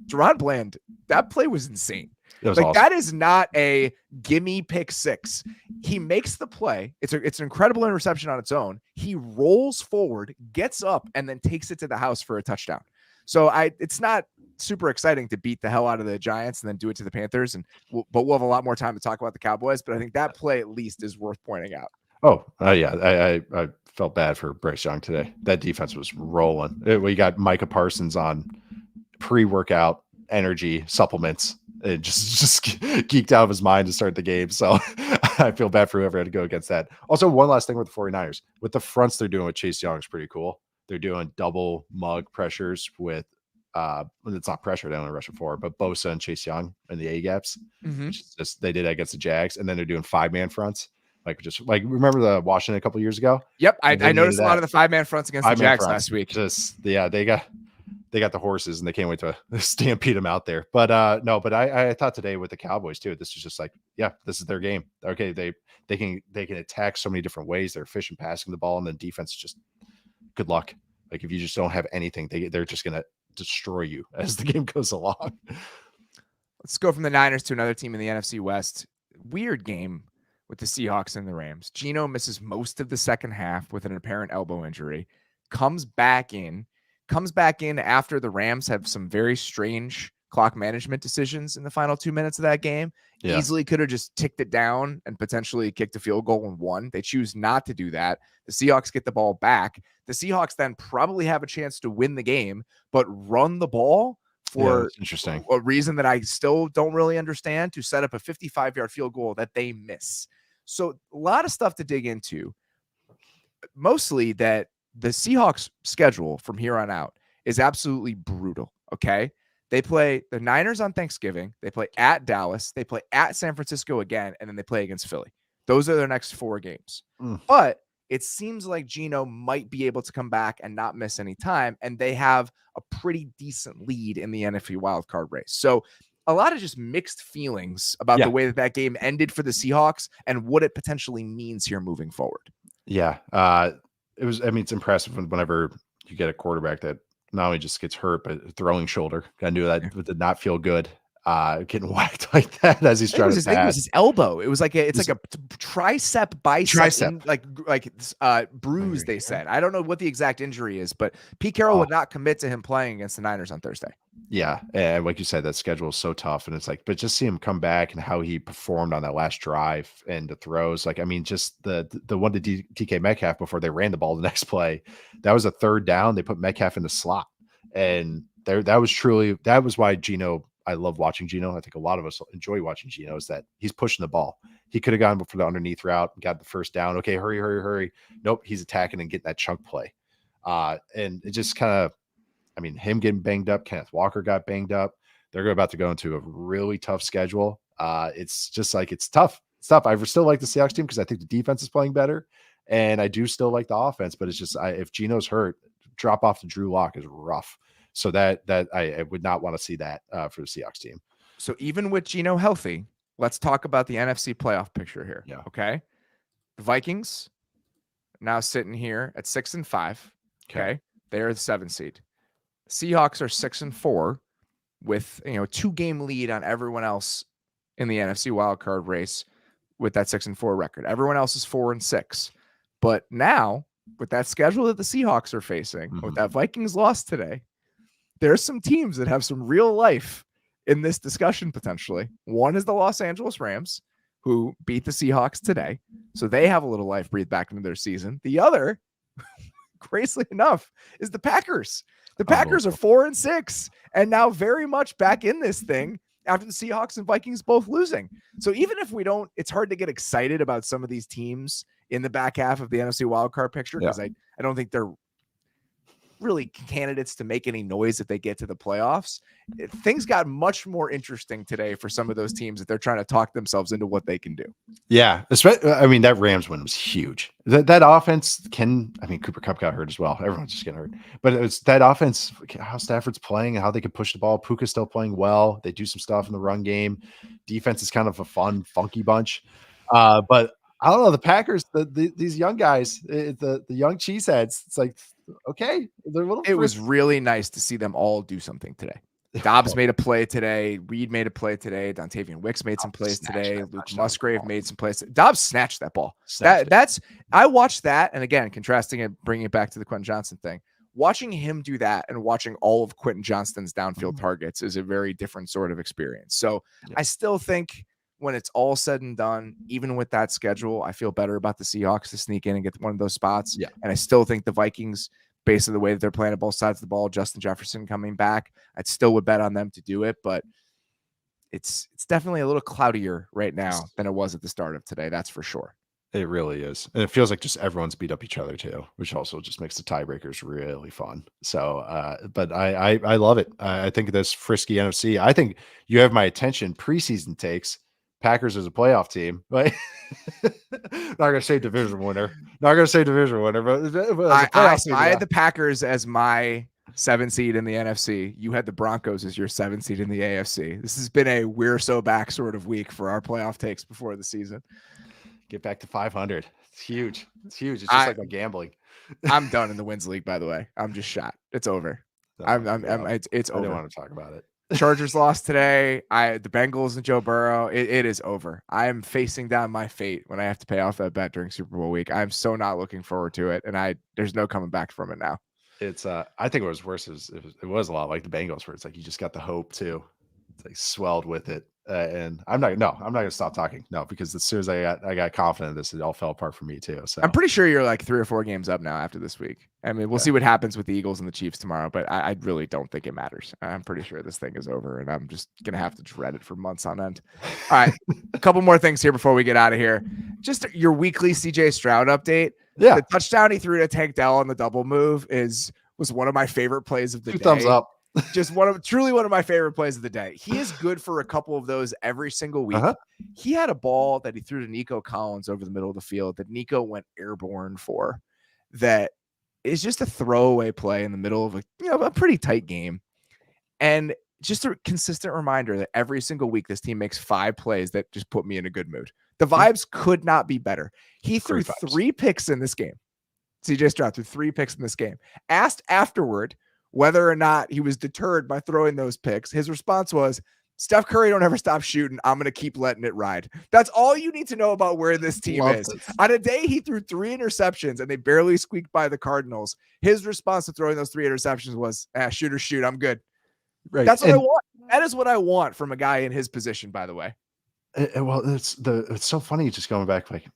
Gerard Bland, that play was insane. Awesome. That is not a gimme pick six. He makes the play. It's an incredible interception on its own. He rolls forward, gets up, and then takes it to the house for a touchdown. So it's not super exciting to beat the hell out of the Giants and then do it to the Panthers. But we'll have a lot more time to talk about the Cowboys. But I think that play at least is worth pointing out. I felt bad for Bryce Young today. That defense was rolling. We got Micah Parsons on pre-workout energy supplements, and just geeked out of his mind to start the game. So I feel bad for whoever had to go against that. Also, one last thing with the 49ers. With the fronts they're doing with Chase Young is pretty cool. They're doing double mug pressures with it's not pressure, they only rush it forward, but Bosa and Chase Young in the A gaps. Which is just they did that against the Jags, and then they're doing 5-man fronts. Like remember the Washington a couple years ago? Yep, I noticed a lot of the 5-man fronts against the Jags last week. They got the horses, and they can't wait to stampede them out there. But I thought today with the Cowboys too, this is just like, yeah, this is their game. Okay, they can attack so many different ways. They're efficient passing the ball, and then defense is just good luck. Like if you just don't have anything, they're just gonna destroy you as the game goes along. Let's go from the Niners to another team in the NFC West. Weird game with the Seahawks and the Rams. Geno misses most of the second half with an apparent elbow injury. Comes back in after the Rams have some very strange clock management decisions in the final 2 minutes of that game. Yeah. Easily could have just ticked it down and potentially kicked a field goal and won. They choose not to do that. The Seahawks get the ball back. The Seahawks then probably have a chance to win the game, but run the ball for interesting a reason that I still don't really understand, to set up a 55-yard field goal that they miss. So a lot of stuff to dig into. Mostly that the Seahawks schedule from here on out is absolutely brutal. Okay. They play the Niners on Thanksgiving. They play at Dallas. They play at San Francisco again. And then they play against Philly. Those are their next 4 games. But it seems like Geno might be able to come back and not miss any time. And they have a pretty decent lead in the NFC wildcard race. So a lot of just mixed feelings about the way that game ended for the Seahawks and what it potentially means here moving forward. Yeah. It's impressive whenever you get a quarterback that not only just gets hurt, but throwing shoulder. I knew that did not feel good. Getting whacked like that as he's trying to pass. It was his elbow. It was like a tricep bicep bruise. They said. I don't know what the exact injury is, but Pete Carroll would not commit to him playing against the Niners on Thursday. Yeah, and like you said, that schedule is so tough, and it's like, but just see him come back and how he performed on that last drive and the throws. Like, I mean, just the one to DK Metcalf before they ran the ball the next play, that was a 3rd down. They put Metcalf in the slot, and that was why Geno. I love watching Geno. I think a lot of us enjoy watching Geno, is that he's pushing the ball. He could have gone for the underneath route, got the first down. Okay, hurry. Nope, he's attacking and getting that chunk play. And it just kind of, him getting banged up, Kenneth Walker got banged up. They're about to go into a really tough schedule. It's just like, it's tough. It's tough. I still like the Seahawks team because I think the defense is playing better. And I do still like the offense, but it's just, if Geno's hurt, drop off to Drew Lock is rough. So that I would not want to see that for the Seahawks team. So even with Geno healthy, let's talk about the NFC playoff picture here. Yeah. Okay. The Vikings now sitting here at 6-5. Okay. They're the 7th seed. Seahawks are 6-4 with, 2-game lead on everyone else in the NFC wildcard race with that 6-4 record. Everyone else is 4-6. But now with that schedule that the Seahawks are facing, with that Vikings loss today, there's some teams that have some real life in this discussion potentially. One is the Los Angeles Rams, who beat the Seahawks today. So they have a little life breathed back into their season. The other, crazily enough, is the Packers. The Packers are 4-6 and now very much back in this thing after the Seahawks and Vikings both losing. So even if we don't, it's hard to get excited about some of these teams in the back half of the NFC wildcard picture, because I don't think they're really candidates to make any noise if they get to the playoffs. Things got much more interesting today for some of those teams that they're trying to talk themselves into what they can do. Yeah. That Rams win was huge. That offense Cooper Kupp got hurt as well. Everyone's just getting hurt. But it's that offense, how Stafford's playing and how they can push the ball. Puka's still playing well. They do some stuff in the run game. Defense is kind of a fun, funky bunch. But I don't know, the Packers, these young guys, the young cheeseheads, it's like, okay. It was really nice to see them all do something today. Dobbs made a play today. Reed made a play today. Dontavian Wicks made some plays today. Luke Musgrave made some plays. Dobbs snatched that ball. I watched that. And again, contrasting it, bringing it back to the Quentin Johnson thing, watching him do that and watching all of Quentin Johnston's downfield targets is a very different sort of experience. So I still think when it's all said and done, even with that schedule, I feel better about the Seahawks to sneak in and get one of those spots. Yeah. And I still think the Vikings, based on the way that they're playing at both sides of the ball, Justin Jefferson coming back, I still would bet on them to do it. But it's definitely a little cloudier right now than it was at the start of today. That's for sure. It really is. And it feels like just everyone's beat up each other too, which also just makes the tiebreakers really fun. So, but I love it. I think this frisky NFC, I think you have my attention. Preseason takes Packers as a playoff team. Like, not going to say division winner. Not going to say division winner, but as a playoff team, I had the Packers as my 7 seed in the NFC. You had the Broncos as your 7 seed in the AFC. This has been a we're so back sort of week for our playoff takes before the season. Get back to 500. It's huge. It's huge. It's just like my gambling. I'm done in the wins league, by the way. I'm just shot. It's over. It's over. I didn't want to talk about it. Chargers lost today. The Bengals and Joe Burrow. It is over. I am facing down my fate when I have to pay off that bet during Super Bowl week. I'm so not looking forward to it, and there's no coming back from it now. It's I think it was worse. It was a lot like the Bengals, where it's like you just got the hope too. It's like swelled with it. And I'm not going to stop talking. No, because as soon as I got confident in this, it all fell apart for me too. So I'm pretty sure you're like 3 or 4 games up now after this week. I mean, we'll see what happens with the Eagles and the Chiefs tomorrow, but I really don't think it matters. I'm pretty sure this thing is over, and I'm just going to have to dread it for months on end. All right. A couple more things here before we get out of here. Just your weekly CJ Stroud update. Yeah. The touchdown he threw to Tank Dell on the double move was one of my favorite plays of the day. Thumbs up. Just truly one of my favorite plays of the day. He is good for a couple of those every single week. He had a ball that he threw to Nico Collins over the middle of the field that Nico went airborne for. That is just a throwaway play in the middle of a pretty tight game. And just a consistent reminder that every single week this team makes 5 plays that just put me in a good mood. The vibes could not be better. He threw 3 picks in this game. CJ Stroud threw 3 picks in this game. Asked afterward whether or not he was deterred by throwing those picks, his response was, Steph Curry don't ever stop shooting. I'm going to keep letting it ride. That's all you need to know about where this team is. On a day he threw 3 interceptions and they barely squeaked by the Cardinals, his response to throwing those 3 interceptions was, shoot or shoot, I'm good. Right. That's what I want. That is what I want from a guy in his position, by the way. Well, it's so funny just going back like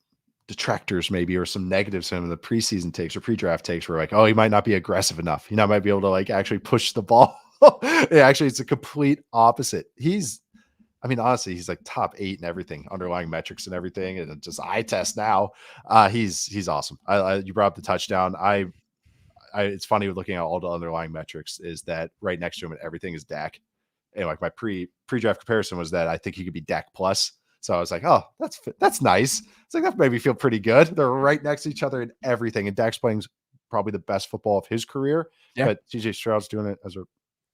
detractors maybe or some negatives in the preseason takes or pre-draft takes were like, oh, he might not be aggressive enough. He might be able to like actually push the ball. Actually, it's a complete opposite. Honestly, he's like top 8 and everything, underlying metrics and everything, and just eye test now. He's awesome. You brought up the touchdown. It's funny looking at all the underlying metrics is that right next to him and everything is Dak. And like my pre-draft comparison was that I think he could be Dak plus. So I was like, oh, that's nice. It's like, that made me feel pretty good. They're right next to each other in everything. And Dak's playing probably the best football of his career. Yeah. But CJ Stroud's doing it as a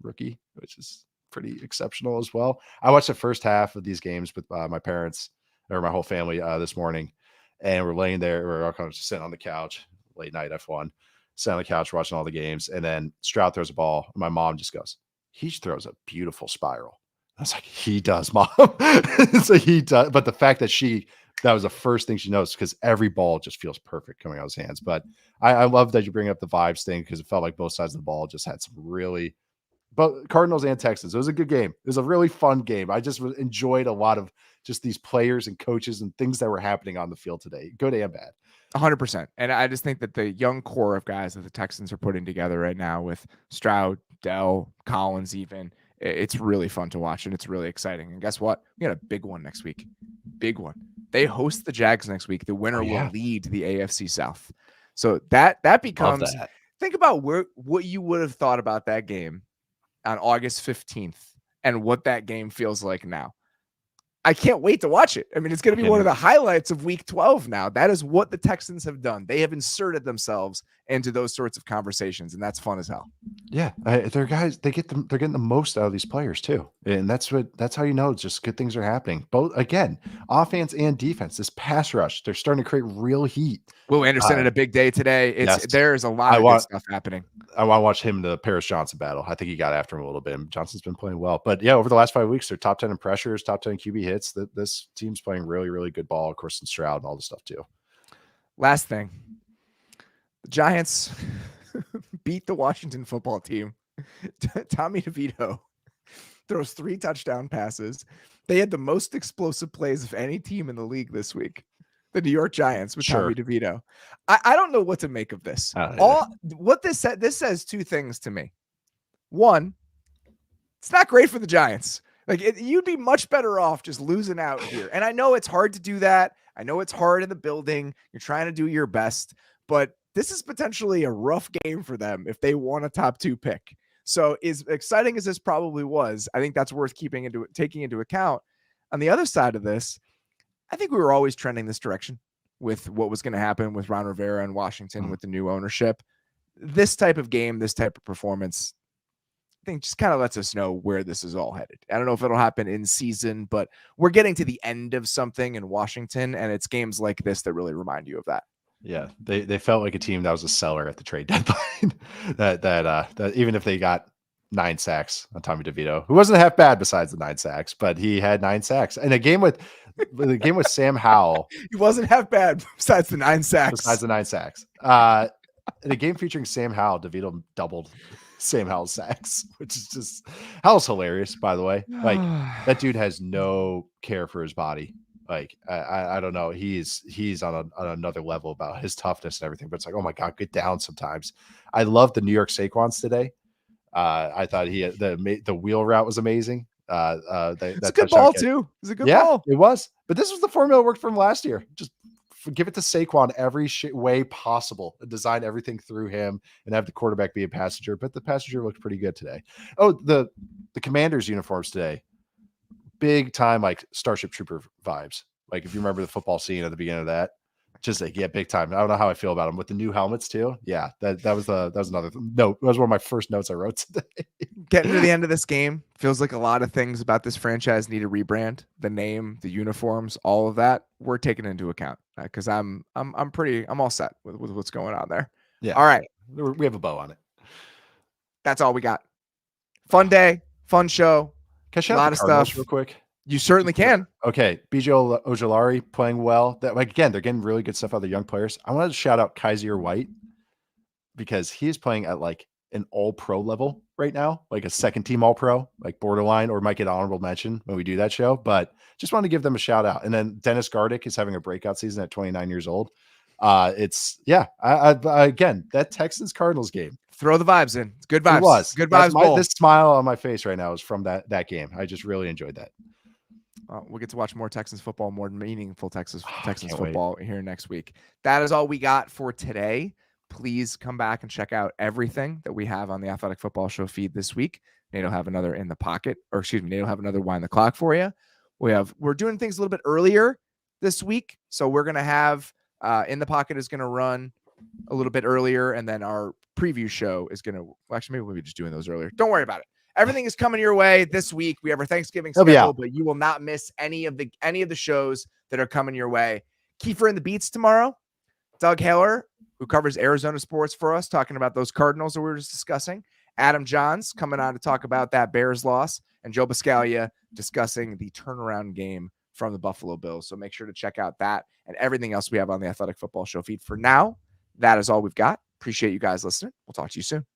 rookie, which is pretty exceptional as well. I watched the first half of these games with my parents or my whole family this morning. And we're laying there. We're all kind of just sitting on the couch, late night F1, sitting on the couch watching all the games. And then Stroud throws a ball. And my mom just goes, he throws a beautiful spiral. I was like, he does, Mom. So he does. But the fact that that was the first thing she noticed because every ball just feels perfect coming out of his hands. But I love that you bring up the vibes thing because it felt like both sides of the ball just had some really, both Cardinals and Texans. It was a good game. It was a really fun game. I just enjoyed a lot of just these players and coaches and things that were happening on the field today, good and bad. 100%. And I just think that the young core of guys that the Texans are putting together right now with Stroud, Dell, Collins, even, it's really fun to watch and it's really exciting. And guess what? We got a big one next week. Big one. They host the Jags next week. The winner will lead the AFC South. So that becomes, think about what you would have thought about that game on August 15th and what that game feels like now. I can't wait to watch it. I mean, it's going to be one of the highlights of week 12 now. That is what the Texans have done. They have inserted themselves into those sorts of conversations, and that's fun as hell. Yeah, they're guys. They're getting the most out of these players too, and that's how you know just good things are happening. Both again, offense and defense. This pass rush, they're starting to create real heat. Will Anderson had a big day today. There's a lot of good stuff happening. I want to watch him in the Paris Johnson battle. I think he got after him a little bit. Johnson's been playing well, but yeah, over the last 5 weeks, they're top 10 in pressures, top 10 QB hits. This team's playing really, really good ball. Of course, and Stroud and all the stuff too. Last thing, the Giants beat the Washington football team. Tommy DeVito throws 3 touchdown passes. They had the most explosive plays of any team in the league this week. The New York Giants with Tommy DeVito. I don't know what to make of this. This says 2 things to me. One, it's not great for the Giants Like you'd be much better off just losing out here. And I know it's hard to do that. I know it's hard in the building. You're trying to do your best, but this is potentially a rough game for them if they want a top 2 pick. So as exciting as this probably was, I think that's worth taking into account. On the other side of this, I think we were always trending this direction with what was going to happen with Ron Rivera and Washington with the new ownership. This type of game, this type of performance, I think just kind of lets us know where this is all headed. I don't know if it'll happen in season, but we're getting to the end of something in Washington, and it's games like this that really remind you of that. Yeah, they felt like a team that was a seller at the trade deadline. that even if they got 9 sacks on Tommy DeVito, who wasn't half bad besides the 9 sacks, but he had 9 sacks in a game with Sam Howell. He wasn't half bad besides the 9 sacks. Besides the 9 sacks. In a game featuring Sam Howell, DeVito doubled Sam Howell's sacks, which is just Howell's hilarious, by the way. Like that dude has no care for his body. Like I don't know. He's on another level about his toughness and everything. But it's like, oh my God, get down sometimes. I love the New York Saquons today. I thought he had the wheel route was amazing. It's a good ball too. It's a good ball. It was. But this was the formula that worked for him last year. Just give it to Saquon every way possible, design everything through him, and have the quarterback be a passenger. But the passenger looked pretty good today. Oh, the Commanders uniforms today, big time like Starship Trooper vibes. Like if you remember the football scene at the beginning of that, just like big time. I don't know how I feel about them with the new helmets too. Yeah, that was another note. That was one of my first notes I wrote today. Getting to the end of this game feels like a lot of things about this franchise need a rebrand. The name, the uniforms, all of that we're taking into account because I'm all set with what's going on there. Yeah. All right. We have a bow on it. That's all we got. Fun day, fun show. Can I shout a lot out of the Cardinals stuff real quick? You certainly can. Okay. BJ Ojolari playing well. That like again, they're getting really good stuff out of the young players. I wanted to shout out Kaiser White because he is playing at like an all-pro level right now, like a second team all-pro, like borderline, or might get honorable mention when we do that show. But just want to give them a shout out. And then Dennis Gardick is having a breakout season at 29 years old. Again, that Texans Cardinals game. Throw the vibes in. It's good vibes. It was good vibes. This smile on my face right now is from that game. I just really enjoyed that. We'll get to watch more Texans football, more meaningful Texans football here next week. That is all we got for today. Please come back and check out everything that we have on the Athletic Football Show feed this week. Nate will have another in the pocket, Nate will have another wind the clock for you. We're doing things a little bit earlier this week. So we're going to have in the pocket is going to run a little bit earlier. And then our preview show is going to, maybe we'll be just doing those earlier. Don't worry about it. Everything is coming your way this week. We have our Thanksgiving schedule, but you will not miss any of the shows that are coming your way. Kiefer in the Beats tomorrow. Doug Heller, who covers Arizona sports for us, talking about those Cardinals that we were just discussing. Adam Johns coming on to talk about that Bears loss, and Joe Biscaglia discussing the turnaround game from the Buffalo Bills. So make sure to check out that and everything else we have on the Athletic Football Show feed. For now, that is all we've got. Appreciate you guys listening. We'll talk to you soon.